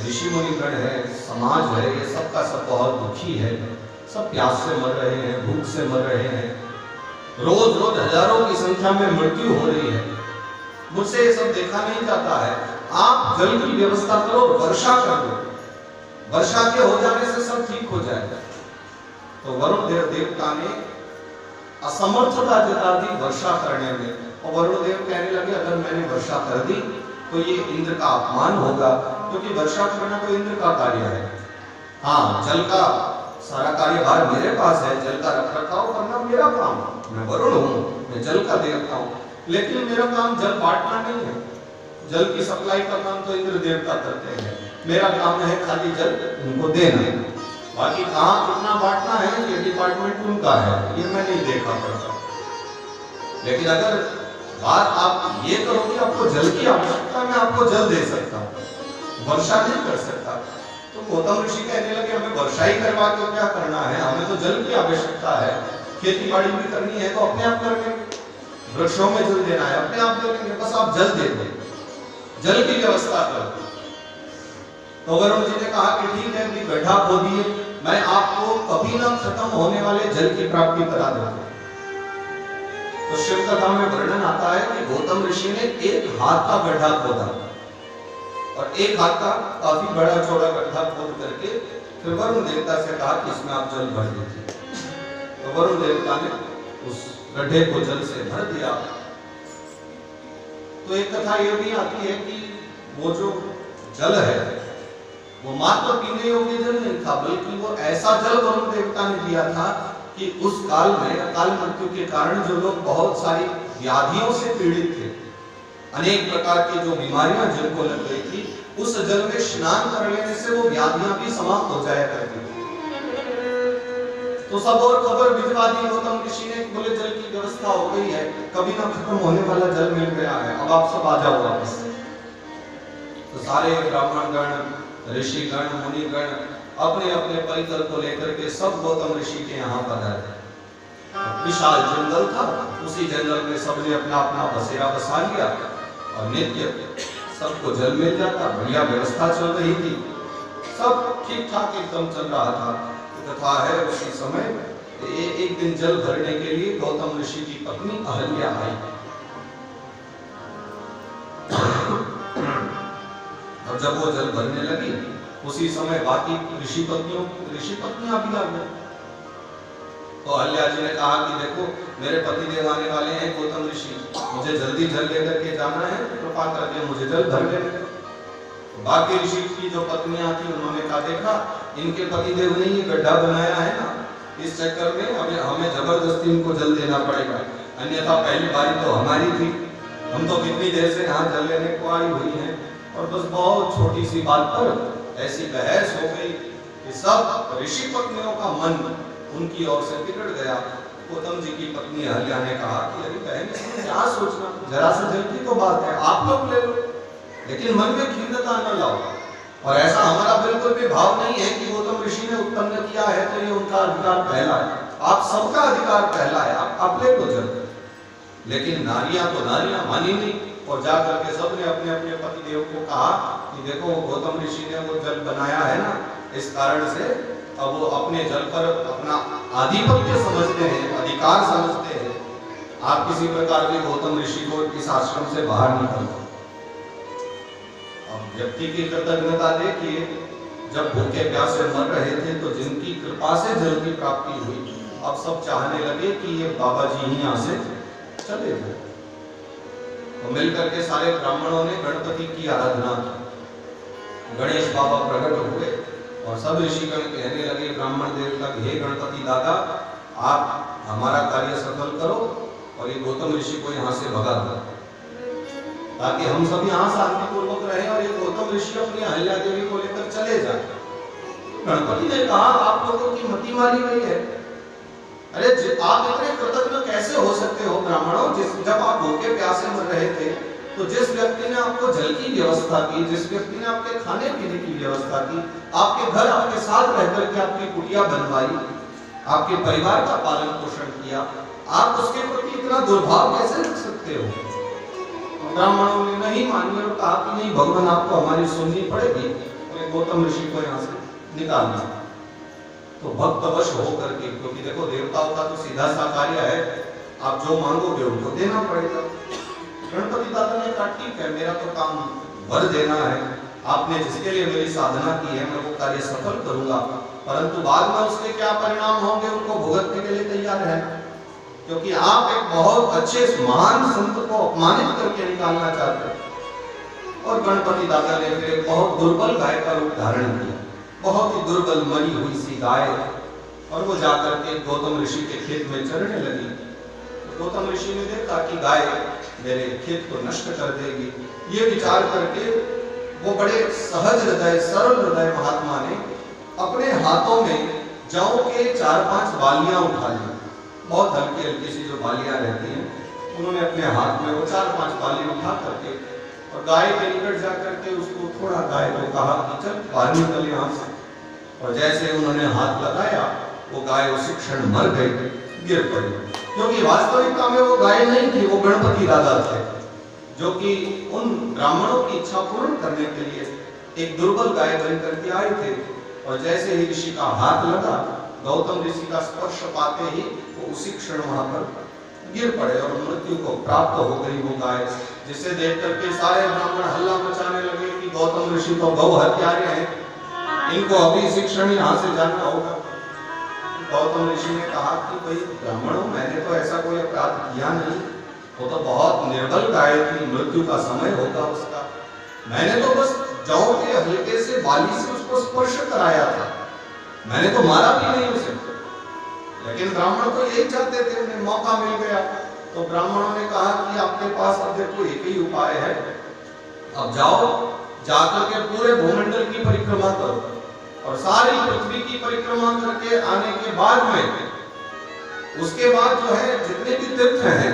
ऋषि मुनिगण है, समाज है, ये सब का सब बहुत दुखी है, सब प्यास से मर रहे हैं, भूख से मर रहे हैं, रोज रोज हजारों की संख्या में मृत्यु हो रही है, मुझसे ये सब देखा नहीं जाता है। आप जल की व्यवस्था करो, वर्षा कर दो, वर्षा के हो जाने से सब ठीक हो जाएगा। तो वरुण देवता ने असमर्थता जता दी वर्षा करने में, और वरुण देव कहने लगे अगर मैंने वर्षा कर दी तो ये इंद्र का अपमान होगा, क्योंकि वर्षा करना तो इंद्र का कार्य है। हाँ, जल का सारा कार्यभार मेरे पास है, जल का रखरखाव करना मेरा काम, मैं वरुण हूँ, मैं जल का देवता हूँ, लेकिन मेरा काम जल बांटना नहीं है। जल की सप्लाई का काम तो इंद्र देवता करते हैं, मेरा काम है खाली जल उनको देना, बाकी कहाँ कितना बांटना है ये डिपार्टमेंट उनका है, ये मैं नहीं देखा पड़ता। लेकिन अगर बात आप ये करो कि आपको जल की आवश्यकता, मैं आपको जल दे सकता हूँ, वर्षा नहीं कर सकता। तो गौतम ऋषि कहने लगे हमें वर्षा ही करवा के क्या करना है, हमें तो जल की आवश्यकता है, खेती बाड़ी भी करनी है तो अपने आप कर लेंगे, वृक्षों में जल देना है अपने आप दे देंगे, बस आप जल दे दो, जल की व्यवस्था कर। तो वरुण जी ने कहा कि ठीक है, भी गड्ढा खोदिए, मैं आपको कभी ना खत्म होने वाले जल की प्राप्ति करा दूंगा। तो शिव कथा में वर्णन आता है कि गौतम ऋषि ने एक हाथ का गड्ढा खोदा और एक हाथ का काफी बड़ा चौड़ा गड्ढा खोद करके फिर वरुण देवता से कहा कि इसमें आप जल भर दीजिए। तो वरुण देवता ने उस गड्ढे को जल से भर दिया। तो एक कथा ये भी आती है कि वो जो जल है वो मात्र पीने योग्य जल नहीं था, बल्कि वो ऐसा जल वरुण देवता ने दिया था कि उस काल में अकाल मृत्यु के कारण जो लोग बहुत सारी व्याधियों से पीड़ित थे, अनेक प्रकार की जो बीमारियां जिनको लग गई थी, उस जल में स्नान कर लेने से वो व्याधियां भी समाप्त हो जाया करती थी। तो सब और खबर भिजवा दी गौतम ऋषि ने, बोले जल की व्यवस्था हो गई है, कभी ना खत्म होने वाला जल मिल गया है, अब आप सब आ जाओ वापस। तो सारे ब्राह्मण गण, ऋषि गण, मुनि गण अपने अपने परिकर को लेकर के सब गौतम ऋषि के यहाँ पधारे। विशाल जंगल था, उसी जंगल में सबने अपना अपना बसेरा बसा लिया और नित्य सबको जल मिल जाता, बढ़िया व्यवस्था चल रही थी, सब ठीक ठाक एकदम चल रहा था। कथा है उसी समय एक दिन जल भरने के लिए गौतम ऋषि की पत्नी अहल्या आई। और जब वो जल भरने लगी, उसी समय बाकी ऋषि पत्नियां भी आ गई। तो अहल्या जी ने कहा कि देखो मेरे पति देव आने वाले हैं गौतम ऋषि, मुझे जल्दी जल लेकर के जाना है, कृपा करके मुझे जल भर लेने दो। बाकी ऋषि की जो पत्नियां थी उन्होंने कहा देखा इनके पति देव ने ये गड्ढा बनाया है ना, इस चक्कर में अभी हमें जबरदस्ती इनको जल देना पड़ेगा, अन्यथा पहली बारी तो हमारी थी, हम तो कितनी देर से यहाँ जल लेने को आई हुई हैं। और बस बहुत छोटी सी बात पर ऐसी बहस हो गई कि सब ऋषि पत्नियों का मन उनकी ओर से बिगड़ गया। गौतम जी की पत्नी अहल्या ने कहा कि अरे बहन क्या सोचना, जरा सा जल की तो बात है, आप लोग ले लो, लेकिन मन में खिन्नता न लाओ। और ऐसा हमारा बिल्कुल भी भाव नहीं है कि गौतम ऋषि ने उत्पन्न किया है तो ये उनका अधिकार पहला है, आप सबका अधिकार पहला है, आप ले लो जल। लेकिन नारियां तो नारियां मानी नहीं और जाकर के सबने अपने अपने पति देव को कहा कि देखो गौतम ऋषि ने वो जल बनाया है ना, इस कारण से अब वो अपने जल पर अपना आधिपत्य समझते हैं, अधिकार समझते हैं, आप किसी प्रकार भी गौतम ऋषि को इस आश्रम से बाहर निकल दो। अब व्यक्ति की कृतज्ञता देखिए, जब भूखे प्यासे मर रहे थे तो जिनकी कृपा से जल की प्राप्ति हुई, अब सब चाहने लगे कि ये बाबा जी ही यहाँ से चले जाए। तो मिलकर के सारे ब्राह्मणों ने गणपति की आराधना की, गणेश बाबा प्रकट हुए और सब ऋषिगण कहने लगे ब्राह्मण देवता, हे गणपति दादा आप हमारा कार्य सफल करो और ये गौतम ऋषि को यहाँ से भगा दो, ताकि हम सब यहाँ शांति पूर्वक रहें और ये गौतम ऋषि अपनी अहल्या देवी को लेकर चले जाए। गणपति ने कहा आप लोगों की मति मारी गई है, अरे आप इतने कृतज्ञ कैसे हो सकते हो ब्राह्मणों, जब आप भूखे प्यासे मर रहे थे तो जिस व्यक्ति ने आपको जल की व्यवस्था की, जिस व्यक्ति ने आपके खाने पीने की व्यवस्था की, आपके घर आपके साथ रहकर के आपकी कुटिया बनवाई, आपके परिवार का पालन पोषण किया, आप उसके प्रति इतना दुर्भाव कैसे रख सकते हो? ब्राह्मणों ने नहीं मानी और कहा कि नहीं भगवान आपको हमारी सुननी पड़ेगी, और गौतम ऋषि को यहाँ से निकाल दिया। तो भक्तवश होकर के, क्योंकि देखो देवताओं का तो सीधा सा कार्य है, आप जो मांगोगे उनको देना पड़ेगा। गणपति दादा ने कहा ठीक है, मेरा तो काम भर देना है, आपने जिसके लिए मेरी साधना की है मैं वो कार्य सफल करूंगा, परंतु बाद में उसके क्या परिणाम होंगे उनको भुगतने के लिए तैयार है, क्योंकि आप एक बहुत अच्छे महान संत को अपमानित करके निकालना चाहते हैं। और गणपति दादा ने फिर एक बहुत दुर्बल गाय का रूप धारण किया, बहुत ही दुर्बल मरी हुई सी गाय, और वो जाकर के गौतम ऋषि के खेत में चरने लगी। तो गौतम ऋषि ने देखा कि गाय मेरे खेत को नष्ट कर देगी, ये विचार करके वो बड़े सहज हृदय सरल हृदय महात्मा ने अपने हाथों में जौ के 4-5 बालियां उठा ली, बहुत हल्की हल्की सी जो बालियां रहती हैं, उन्होंने अपने हाथ में वो 4-5 बाली उठा करके और गाय के निकट जाकर के उसको थोड़ा गाय को कहा कि चल बाहर निकल यहाँ से, और जैसे उन्होंने हाथ लगाया वो गाय उसी क्षण मर गई, गिर पड़ी, क्योंकि वास्तविकता में वो गाय नहीं थी, वो गणपति दादा थे, जो कि उन ब्राह्मणों की इच्छा पूर्ण करने के लिए एक दुर्बल गाय बन करके आए थे। और जैसे ही ऋषि का हाथ लगा, गौतम ऋषि का स्पर्श पाते ही वो उसी क्षण वहां पर गिर पड़े और मृत्यु को प्राप्त हो गई वो गाय, जिसे देख करके सारे ब्राह्मण हल्ला मचाने लगे कि गौतम ऋषि तो गौ हत्यारे हैं, इनको अभी इसी क्षण यहाँ से जाना होगा। गौतम ऋषि ने कहा कि भाई ब्राह्मणों, मैंने तो ऐसा कोई अपराध किया नहीं, वो तो बहुत निर्बल गाय थी, मृत्यु का समय होगा उसका, मैंने तो बस जौ के हल्के से बाली से उसको स्पर्श कराया था, मैंने तो मारा भी नहीं उसे। लेकिन ब्राह्मण तो यही चाहते थे, उन्हें मौका मिल गया तो ब्राह्मणों ने कहा कि आपके पास अब देखो एक ही उपाय है, अब जाओ जाकर के पूरे भूमंडल की परिक्रमा करो और सारी पृथ्वी की परिक्रमा करके आने के बाद में उसके बाद जो है जितने भी तीर्थ हैं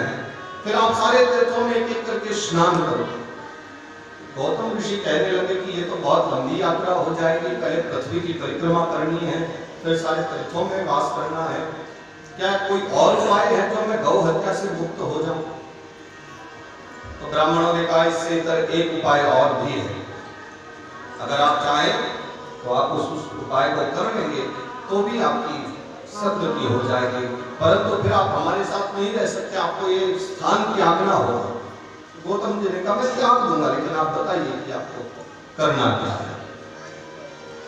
फिर आप सारे तीर्थों में एक एक करके स्नान करो। गौतम ऋषि कहने लगे कि ये तो बहुत लंबी यात्रा हो जाएगी, पहले पृथ्वी की परिक्रमा करनी है, फिर सारे तीर्थों में वास करना है, क्या कोई और उपाय है जो मैं गौ हत्या से मुक्त हो जाऊं? तो ब्राह्मणों ने कहा इससे इतर एक उपाय और भी है, अगर आप चाहें तो आप उस उपाय को कर लेंगे तो भी आपकी सद्गति हो जाएगी, परंतु फिर आप हमारे साथ नहीं रह सकते, आपको ये स्थान त्यागना होगा। गौतम जी ने कहा मैं त्याग दूंगा, लेकिन आप बताइए कि आपको करना क्या है।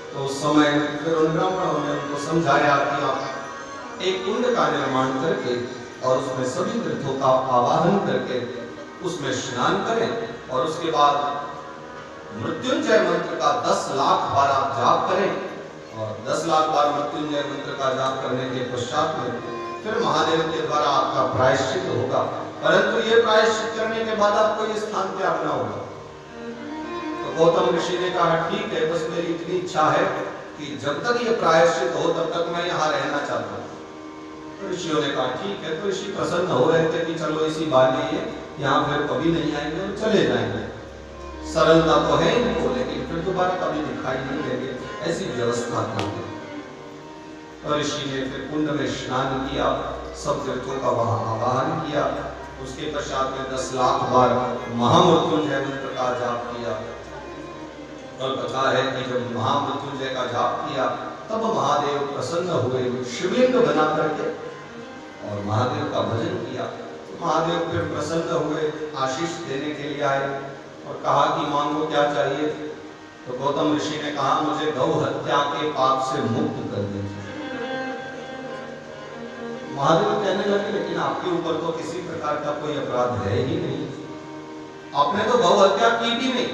तो उस समय फिर उन ब्राह्मणों ने उनको समझाया कि आप एक कुंड का निर्माण करके और उसमें सभी तीर्थों का आवाहन करके उसमें स्नान करें और उसके बाद मृत्युंजय मंत्र का 10 लाख बार आप जाप करें और 10 लाख बार मृत्युंजय मंत्र का जाप करने के पश्चात में फिर महादेव के द्वारा आपका प्रायश्चित होगा, परंतु ये प्रायश्चित करने के बाद आपको ये स्थान त्यागना होगा। तो गौतम ऋषि ने कहा ठीक है, बस मेरी इतनी इच्छा है कि जब तक ये प्रायश्चित हो तब तक मैं यहाँ रहना चाहता हूँ। तो ऋषियों ने कहा ठीक है, तो ऋषि प्रसन्न हो रहे थे कि चलो इसी बहाने ये यहाँ फिर कभी नहीं आएंगे और चले जाएंगे, सरलता तो है इनको, लेकिन फिर दोबारा कभी दिखाई नहीं देंगे, ऐसी व्यवस्था कर दी। और ऋषि ने फिर कुंड में स्नान किया, सब तीर्थों का वहां आवाहन किया, उसके पश्चात में 10 लाख बार महामृत्युंजय मंत्र का जाप किया। और कथा है कि जब महामृत्युंजय का जाप किया तब महादेव प्रसन्न हुए, शिवलिंग बना करके और महादेव का भजन किया। तो महादेव फिर प्रसन्न हुए, आशीष देने के लिए आए और कहा कि मांगो क्या चाहिए। तो गौतम ऋषि ने कहा मुझे गौ हत्या के पाप से मुक्त कर दीजिए। महादेव कहने लगे लेकिन आपके ऊपर तो किसी प्रकार का कोई अपराध है ही नहीं, आपने तो गौ हत्या की भी नहीं,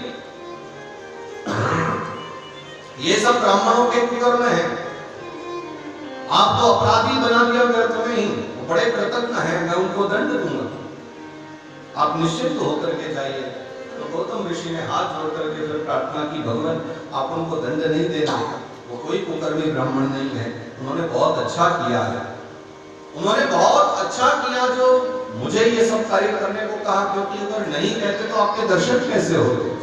ये सब ब्राह्मणों के कुकर्म है, आप तो अपराधी बना दिया व्यर्थ में ही, बड़े कृतज्ञ हैं, मैं उनको दंड दूंगा, आप निश्चित होकर के जाइए। तो गौतम ऋषि ने हाथ जोड़ करके फिर प्रार्थना की, भगवान आप उनको दंड नहीं देना, वो कोई कुकर्मी ब्राह्मण नहीं है, उन्होंने बहुत अच्छा किया है, उन्होंने बहुत अच्छा किया जो मुझे ये सब कार्य करने को कहा, क्योंकि अगर नहीं कहते तो आपके दर्शन कैसे होते,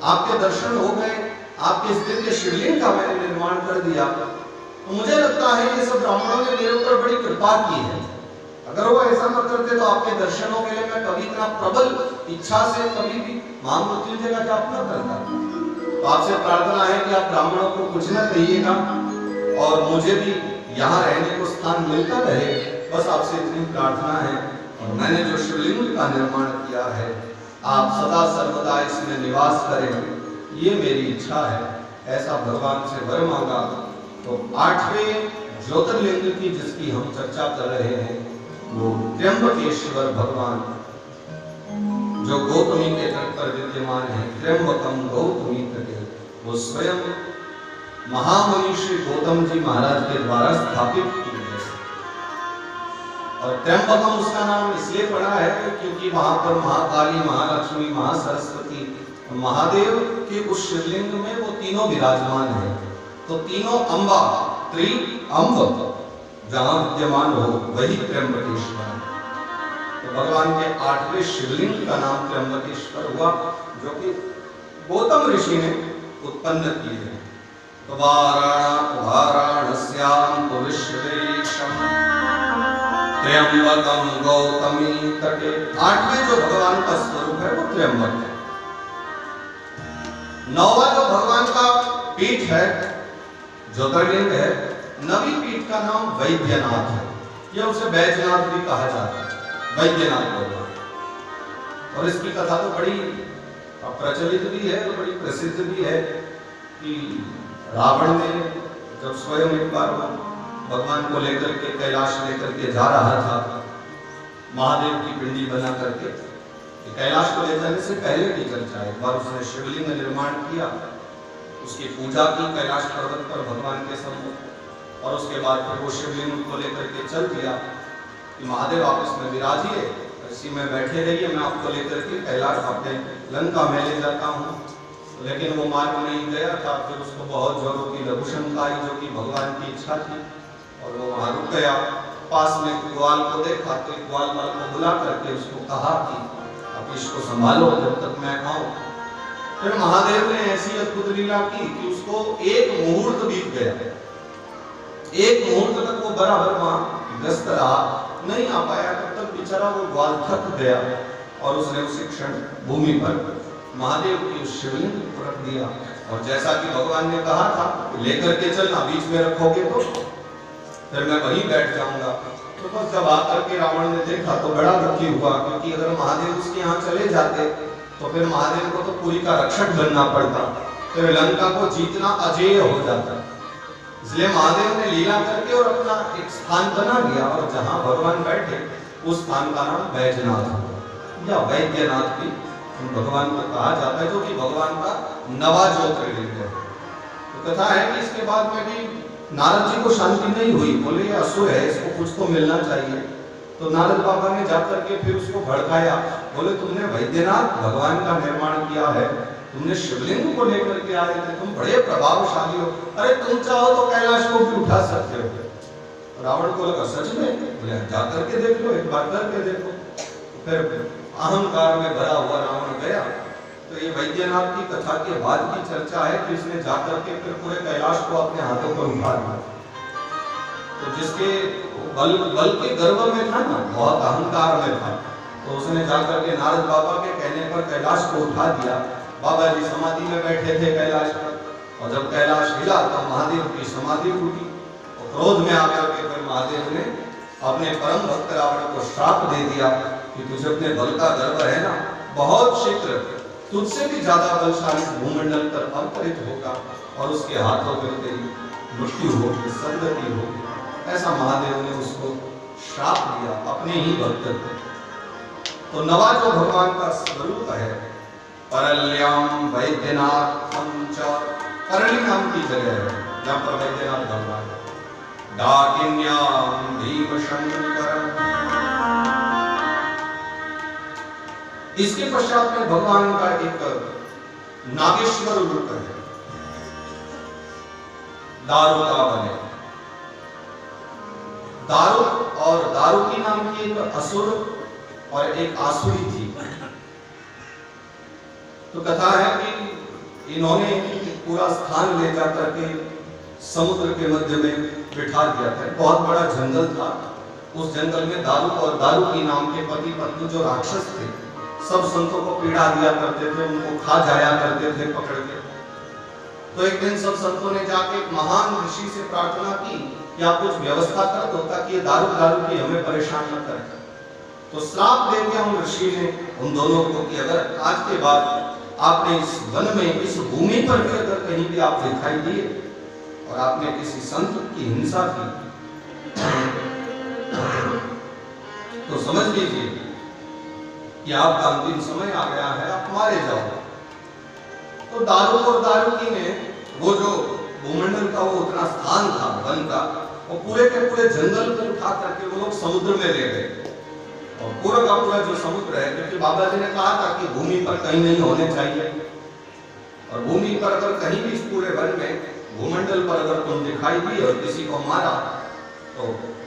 आपके दर्शन हो गए, आपके स्थिर के शिवलिंग का मैंने निर्माण कर दिया। तो मुझे लगता है ये सब ब्राह्मणों ने मेरे ऊपर बड़ी कृपा की है, अगर वो ऐसा न करते तो आपके दर्शनों के लिए मैं कभी इतना प्रबल इच्छा से कभी भी महामृत्युंजय का जाप न करता। तो आपसे प्रार्थना है कि आप ब्राह्मणों को कुछ न कहिएगा और मुझे भी यहाँ रहने को स्थान मिलता रहे, बस आपसे इतनी प्रार्थना है। और मैंने जो शिवलिंग का निर्माण किया है आप सदा सर्वदा इसमें निवास करें, ये मेरी इच्छा है, ऐसा भगवान से वर मांगा। तो 8वें ज्योतिर्लिंग की जिसकी हम चर्चा कर रहे हैं वो त्र्यंबकेश्वर भगवान जो गौतमी के तट पर विद्यमान है, त्र्यंबकम गौतमी तटे, वो स्वयं महामुनि श्री गौतम जी महाराज के द्वारा स्थापित की गई। और त्र्यंबकम उसका नाम इसलिए पड़ा है क्योंकि वहां पर महाकाली, महालक्ष्मी, महासरस्वती, महादेव के उस शिवलिंग में वो तीनों विराजमान है। तो तीनों अंबा, त्रि अंब जहां विद्यमान हो वही त्र्यंबकेश्वर। तो भगवान के 8वें शिवलिंग का नाम त्र्यंबकेश्वर हुआ, जो कि गौतम ऋषि ने उत्पन्न किए हैं। तो वाराणस्याम तो विश्वेशम त्र्यंबकम गौतमी तटे। 8वें जो भगवान का स्वरूप है वो त्र्यंबक है। 9वां जो भगवान का पीठ है, ज्योतिर्लिंग है, 9वीं पीठ का नाम वैद्यनाथ है, या उसे बैजनाथ भी कहा जाता है, वैद्यनाथ भगवान। और इसकी कथा तो बड़ी प्रचलित भी है और बड़ी प्रसिद्ध भी है कि रावण ने जब स्वयं एक बार भगवान को लेकर के कैलाश लेकर के जा रहा था, महादेव की पिंडी बना करके, कैलाश को ले जाने से पहले की चर्चा है, एक बार उसने शिवलिंग निर्माण किया, उसकी पूजा की कैलाश पर्वत पर भगवान के सम्मुख, और उसके बाद फिर वो शिवलिंग को लेकर के चल दिया कि महादेव आप इसमें विराजिए। इसी में बैठे रहिए, मैं आपको लेकर के कैलाश अपने लंका में ले जाता हूँ। लेकिन वो मार्ग नहीं गया था। फिर उसको बहुत जोरों की लघुशंका आई, जो कि भगवान की इच्छा थी, और वो वहाँ रुक गया। पास में ग्वाल को देखा तो ग्वाल वाल को बुला करके उसको कहा कि आप इसको संभालो जब तक मैं आऊं। फिर महादेव ने ऐसी अद्भुत लीला की कि उसको एक मुहूर्त बीत गया। एक मुहूर्त तक वो बराबर वहां व्यस्त रहा, नहीं आ पाया। तब तक बेचारा वो ग्वाल थक गया और उसने उसी क्षण भूमि पर महादेव की उस शिवलिंग को रख दिया। और जैसा कि भगवान ने कहा था लेकर के चलना, बीच में रखोगे तो फिर मैं वहीं बैठ जाऊंगा। तो बस जब आकर के रावण ने देखा तो बड़ा दुखी हुआ, क्योंकि अगर महादेव उसके यहाँ चले जाते तो फिर महादेव को तो पूरी का रक्षक बनना पड़ता, फिर लंका को जीतना अजेय हो जाता। इसलिए महादेव ने लीला करके और अपना एक स्थान बना लिया, और जहां भगवान बैठे उस स्थान का नाम बैजनाथ या वैद्यनाथ भी भगवान को कहा जाता है, जो कि भगवान का नवा ज्योतिर्लिंग है। तो कथा है कि इसके बाद में भी नारद जी को शांति नहीं हुई, बोले ये असुर है, इसको कुछ तो मिलना चाहिए। तो नारद बाबा ने जाकर के फिर उसको भड़काया, बोले तुमने वैद्यनाथ भगवान का निर्माण किया है, तुमने शिवलिंग को लेकर के आए थे, तुम बड़े प्रभावशाली हो, अरे तुम चाहो तो कैलाश को भी उठा सकते हो। रावण को लगा सच में, बोले जाकर के देख लो, एक बार करके देखो। फिर अहंकार में भरा हुआ रावण गया। तो ये वैद्यनाथ की कथा के बाद की चर्चा है कि उसने जाकर के फिर पूरे कैलाश को अपने हाथों पर उठा लिया। तो जिसके बल के गर्व में था ना, बहुत अहंकार में था, तो उसने जाकर के नारद बाबा के कहने पर कैलाश को उठा दिया। बाबा जी समाधि में बैठे थे कैलाश पर, और जब कैलाश हिला तो महादेव की समाधि टूटी। और क्रोध में आकर के फिर महादेव ने अपने परम भक्त रावण को श्राप दे दिया कि तुझे अपने बल का गर्व है ना, बहुत शीघ्र तुझसे भी ज्यादा बलशाली भूमंडल पर अवतरित होगा और उसके हाथों में तेरी मृत्यु होगी, संगति होगी। ऐसा महादेव ने उसको श्राप दिया अपने ही भक्त को। तो नवा जो भगवान का स्वरूप है, परल्याम वैद्यनाथ परली नाम की जगह है जहाँ पर वैद्यनाथ भगवान, डाकिन्याम भीमशंकर। इसके पश्चात में भगवान का एक नागेश्वर रूप है, दारुका बने। दारुक और दारुकी नाम की एक असुर और एक आसुरी थी। तो कथा है कि इन्होंने पूरा स्थान ले जाकर के समुद्र के मध्य में बिठा दिया था। बहुत बड़ा जंगल था, उस जंगल में दारुक और दारुकी नाम के पति पत्नी जो राक्षस थे, सब संतों को पीड़ा दिया करते थे, उनको खा जाया करते थे पकड़ के। तो एक दिन सब संतों ने जाके एक महान ऋषि से प्रार्थना की कि आप कुछ व्यवस्था कर दो ताकि ये दारुकी हमें परेशान न करे। तो श्राप दे दिया उन ऋषि ने उन दोनों को कि अगर आज के बाद आपने इस वन में, इस भूमि पर भी अगर कहीं भी आप दिखाई दिए और आपने किसी संत की हिंसा की तो समझ लीजिए कि आपका अंतिम समय आ गया है, आप मारे जाओ। तो दारुक और दारुकी ने वो जो भूमंडल का वो उतना स्थान था वन का, वो पूरे के पूरे जंगल को उठा करके वो लोग समुद्र में ले गए। और पूरा का पूरा जो समुद्र है, क्योंकि बाबा जी ने कहा था कि भूमि पर कहीं नहीं होने चाहिए, और भूमि पर अगर कहीं भी इस पूरे वन में भूमंडल पर अगर तुम दिखाई दी और किसी को मारा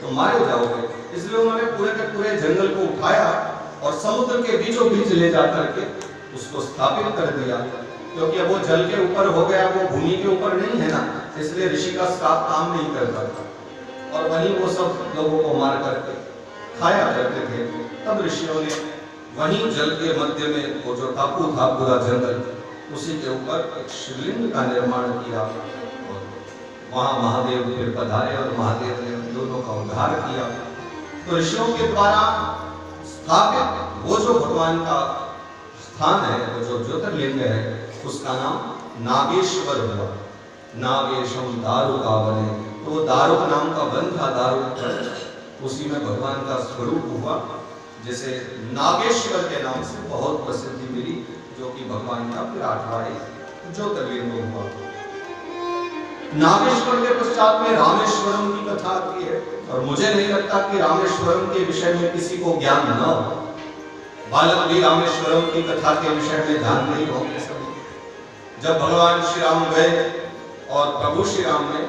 तो मारे जाओगे। इसलिए उन्होंने पूरे के पूरे जंगल को उठाया और समुद्र के बीचों बीच ले जाकर के उसको स्थापित कर दिया। क्योंकि अब वो जल के ऊपर हो गया, वो भूमि के ऊपर नहीं है ना, इसलिए ऋषि का श्राप काम नहीं करता था। और वहीं वो सब लोगों को मार करके खाया करते थे। तब ऋषियों ने वहीं जल के मध्य में वो जो टापू था पूरा जंगल, उसी के ऊपर एक शिवलिंग का निर्माण किया। और वहां महादेव फिर पधारे और महादेव ने उन दोनों का उद्धार किया। तो ऋषियों के द्वारा स्थापित वो जो भगवान का स्थान है, वो जो ज्योतिर्लिंग है, उसका नाम नागेश्वर हुआ। नागेशम दारुका बने। तो वो दारुक नाम का वन था, दारुक, उसी में भगवान का स्वरूप हुआ, जिसे नागेश्वर के नाम से बहुत प्रसिद्धि मिली, जो कि भगवान का फिर 8वां ज्योतिर्लिंग हुआ। नागेश्वर के पश्चात में रामेश्वरम की कथा आती है, और मुझे नहीं लगता कि रामेश्वरम के विषय में किसी को ज्ञान न हो। बालक भी रामेश्वरम की कथा के विषय में जान नहीं होंगे सभी। जब भगवान श्री राम गए और प्रभु श्री राम ने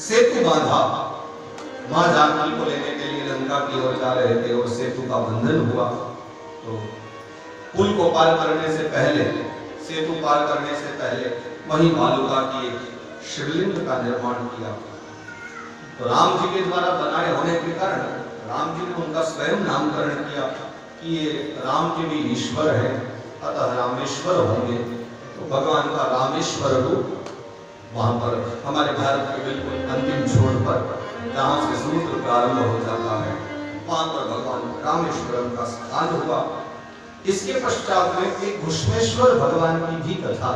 सेतु बांधा, मां जानकी को लेने के लिए लंका की ओर जा रहे थे और सेतु का बंधन हुआ, तो पुल को पार करने से पहले, सेतु पार करने से पहले वहीं बालुका की एक शिवलिंग का निर्माण किया। तो राम जी के द्वारा बनाए होने के कारण राम जी ने उनका स्वयं नामकरण किया कि ये राम जी भी ईश्वर है, अतः रामेश्वर होंगे। तो भगवान का रामेश्वर रूप वहां पर हमारे भारत के बिल्कुल अंतिम छोर पर, जहां से समुद्र प्रारंभ हो जाता है, वहां पर भगवान रामेश्वरम का स्थान हुआ। इसके पश्चात में एक घुश्मेश्वर भगवान की भी कथा,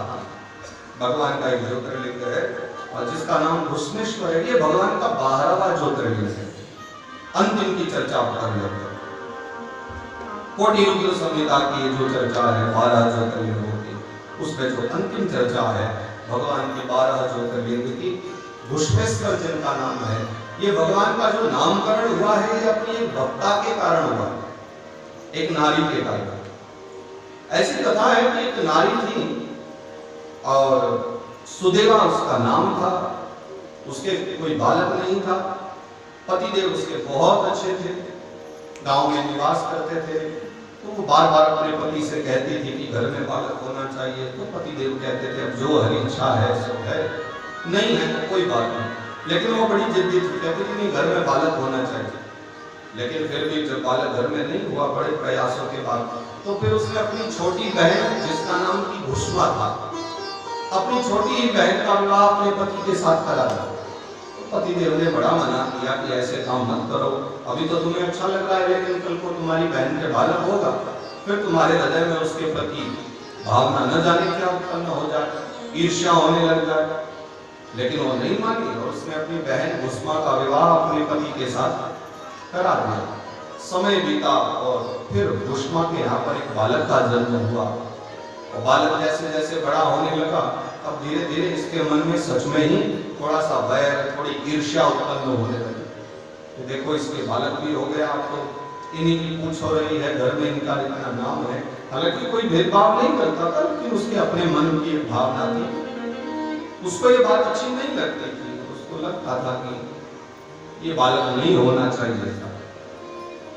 भगवान का एक ज्योतिर्लिंग है और जिसका नाम घुश्मेश्वर है। ये भगवान का 12वां ज्योतिर्लिंग है। अंतिम की चर्चा कर लेते हैं। कोटि रुद्र संहिता की जो चर्चा है 12 ज्योतिर्लिंगों की, उसमें जो अंतिम चर्चा है भगवान के 12 ज्योतिर्लिंग की, घुश्मेश्वर जिनका नाम है, ये भगवान का जो नामकरण हुआ है ये अपनी एक भक्ता के कारण हुआ, एक नारी के कारण। ऐसी कथा है कि एक नारी थी और सुदेवा उसका नाम था, उसके कोई बालक नहीं था, पतिदेव उसके बहुत अच्छे थे, गांव में निवास करते थे। तो वो बार बार अपने पति से कहती थी कि घर में बालक होना चाहिए। तो पतिदेव कहते थे अब जो हरी इच्छा है सो है, नहीं है तो कोई बात नहीं। लेकिन वो बड़ी जिद्दी थी, कहती थी नहीं घर में बालक होना चाहिए। लेकिन फिर भी जब बालक घर में नहीं हुआ, बड़े प्रयासों के बाद, तो फिर उसने अपनी छोटी बहन जिसका नाम की भुष्मा था, अपनी छोटी ही बहन का विवाह अपने पति के साथ करा दिया। पतिदेव ने बड़ा मना किया कि ऐसे काम मत करो, अभी तो तुम्हें अच्छा लग रहा है, लेकिन कल को तुम्हारी बहन के बालक होगा, फिर तुम्हारे हृदय में उसके प्रति भावना न जाने क्या उत्पन्न हो जाए, ईर्ष्या होने लग जाए। लेकिन वो नहीं मानी और उसने अपनी बहन भुष्मा का विवाह अपने पति के साथ करा दिया। समय बीता और फिर भुष्मा के यहाँ पर एक बालक का जन्म हुआ और बालक जैसे जैसे बड़ा होने लगा, अब धीरे धीरे इसके मन में सच में ही थोड़ा सा वैर, थोड़ी ईर्ष्या उत्पन्न होने लगी। तो देखो इसके बालक भी हो गया, अब तो इन्हीं की पूछ हो रही है, घर में इनका इतना नाम है। हालांकि कोई भेदभाव नहीं करता था, लेकिन उसके अपने मन की एक भावना थी, उसको ये बात अच्छी नहीं लगती थी। उसको लगता था कि ये बालक नहीं होना चाहिए था।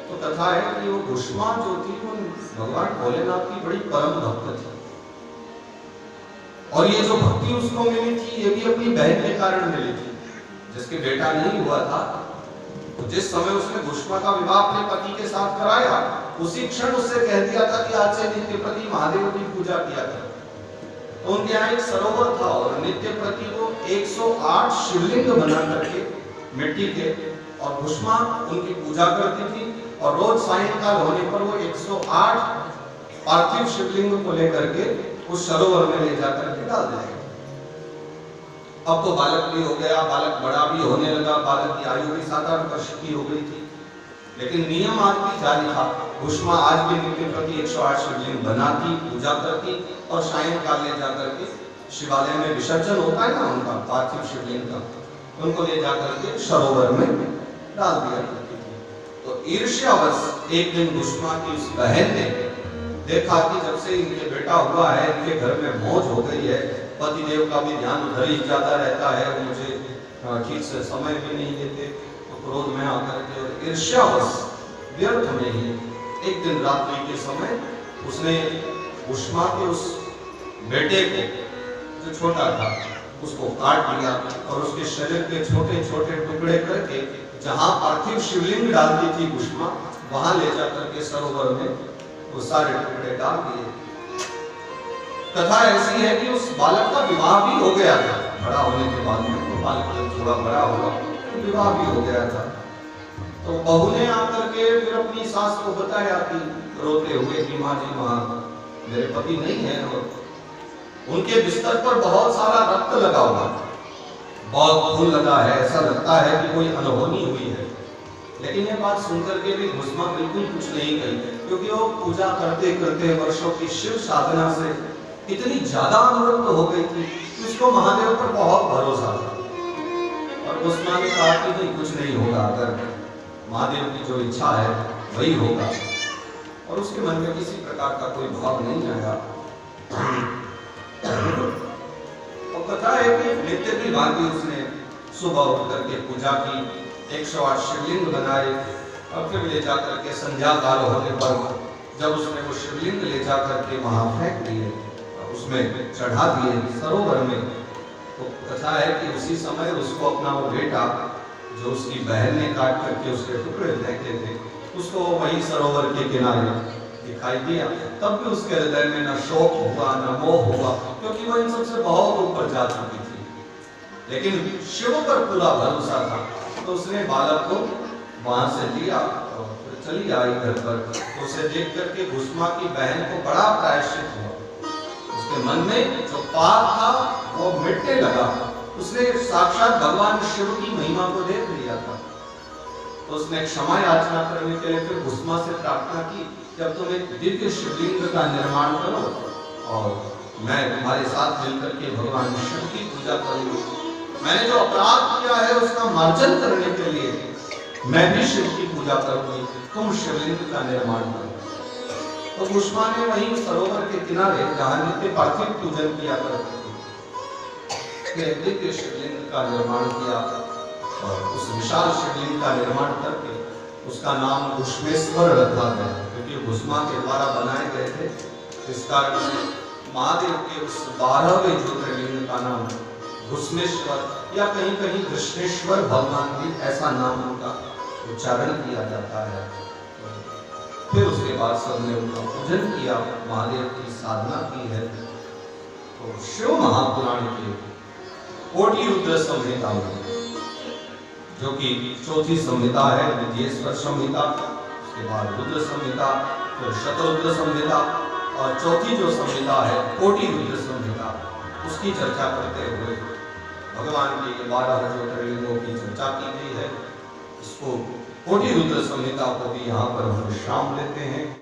तो कथा है कि वो भुष्मा जो थी वो भगवान भोलेनाथ की बड़ी परम भक्त थी और ये जो भक्ति उसको मिली थी ये भी अपनी बहन के कारण मिली थी। जिसके बेटा नहीं हुआ था, तो जिस समय उसने भुष्मा का विवाह अपने पति के साथ कराया, उसी क्षण उससे कह दिया था कि आज से नित्य प्रति महादेव की पूजा किया था। तो उनके यहाँ एक सरोवर था और नित्य प्रति वो 108 शिवलिंग बना करके मिट्टी के, और भुष्मा उनकी पूजा करती थी और रोज सायंकाल होने पर वो 108 पार्थिव शिवलिंग को लेकर के उस सरोवर में ले जाकर के डाल देंगे। अब तो बालक भी हो गया, बालक बड़ा भी होने लगा, बालक की आयु भी 7-8 वर्ष की हो गई थी, लेकिन नियम आज भी जारी था। भुष्मा आज भी नित्य प्रति 108 शिवलिंग बनाती, पूजा करती और सायंकाल ले जाकर के शिवालय में विसर्जन होता है ना उनका पार्थिव शिवलिंग का, उनको ले जाकर के सरोवर में डाल दिया करती थी। तो ईर्ष्यावश एक दिन भुष्मा की उस बहन ने देखा कि जब से इनके बेटा हुआ है, इनके घर में मौज हो गई है, पतिदेव का भी ध्यान उधर ही ज्यादा रहता है, वो मुझे ठीक से समय भी नहीं देते। तो क्रोध में आकर के और ईर्ष्यावश व्यर्थ में ही एक दिन रात्रि के समय उसने भुष्मा के उस बेटे को जो छोटा था उसको काट लिया और उसके शरीर के छोटे छोटे टुकड़े करके जहां पार्थिव शिवलिंग डालती थी भुष्मा, वहां ले जाकर के सरोवर में वो सारे टुकड़े डाल दिए। कथा ऐसी है कि उस बालक का विवाह भी हो गया था, बड़ा होने के बाद में वो बालक जब थोड़ा बड़ा हुआ तो विवाह भी हो गया था। तो बहू ने आकर के फिर अपनी सास को बताया कि रोते हुए कि माँ जी वहां मेरे पति नहीं है और उनके बिस्तर पर बहुत सारा रक्त लगा हुआ है, बहुत खून लगा है, ऐसा लगता है कि कोई अनहोनी हुई है। लेकिन ये बात सुनकर के भी भुष्मा बिल्कुल कुछ नहीं कही, क्योंकि वो पूजा करते करते वर्षों की शिव साधना से इतनी ज्यादा अनुरक्त हो गई थी कि उसको महादेव पर बहुत भरोसा था। और भुष्मा ने कहा कि नहीं कुछ नहीं होगा, अगर महादेव की जो इच्छा है वही होगा। और उसके मन में किसी प्रकार का कोई भाव नहीं आया। और कथा है कि नित्य की भांति उसने सुबह उठ करके पूजा की, 108 शिवलिंग बनाए और फिर ले जाकर के संध्या काल होने पर जब उसने वो शिवलिंग ले जाकर के वहां फेंक दिए, उसमें चढ़ा दिए सरोवर में, तो कथा है कि उसी समय उसको अपना वो बेटा जो उसकी बहन ने काट करके उसके टुकड़े फेंके थे, उसको वही सरोवर के किनारे दिखाई दिया। तब भी उसके हृदय में न शोक हुआ न मोह हुआ, क्योंकि वो इन सबसे बहुत ऊपर जा चुकी थी। लेकिन शिव पर पूरा भरोसा था, तो उसने बालक को वहां से लिया और फिर चली आई घर पर। तो उसे देख करके भुष्मा की बहन को बड़ा प्रायश्चित हुआ, उसके मन में जो पाप था वो मिटने लगा। उसने साक्षात भगवान शिव की महिमा को देख लिया था, तो उसने क्षमा याचना करने के लिए फिर भुष्मा से प्रार्थना की, जब तुम एक दिव्य शिवलिंग का निर्माण करो और मैं तुम्हारे साथ मिलकर के भगवान शिव की पूजा करूंगी। मैंने जो अपराध किया है उसका मार्जन करने के लिए मैं भी शिव की पूजा करूंगी, तुम शिवलिंग का निर्माण करो। तो भुष्मा ने वहीं सरोवर के किनारे जहां नित्य पार्थिव पूजन किया करते थे, दिव्य शिवलिंग का निर्माण किया और उस विशाल शिवलिंग का निर्माण करके उसका नाम घुष्मेश्वर रखा गया, क्योंकि भुष्मा के द्वारा बनाए गए थे। इस कारण से महादेव के उस 12वें ज्योतिर्लिंग का नाम घुष्मेश्वर या कहीं कहीं कृष्णेश्वर भगवान भी ऐसा नाम उनका उच्चारण किया जाता है। फिर उसके बाद सबने उनका पूजन किया, महादेव की साधना की है। तो शिव महापुराण के कोटि रुद्र संहिता में, जो कि चौथी संहिता है विद्येश्वर संहिता, उसके बाद रुद्र संहिता, फिर शतरुद्र संहिता और चौथी जो संहिता है कोटि रुद्र संहिता, उसकी चर्चा करते हुए भगवान के 12 ज्योतिर्लिंगों की चर्चा की गई है। इसको कोटि रुद्र संहिता को भी यहाँ पर हम विश्राम लेते हैं।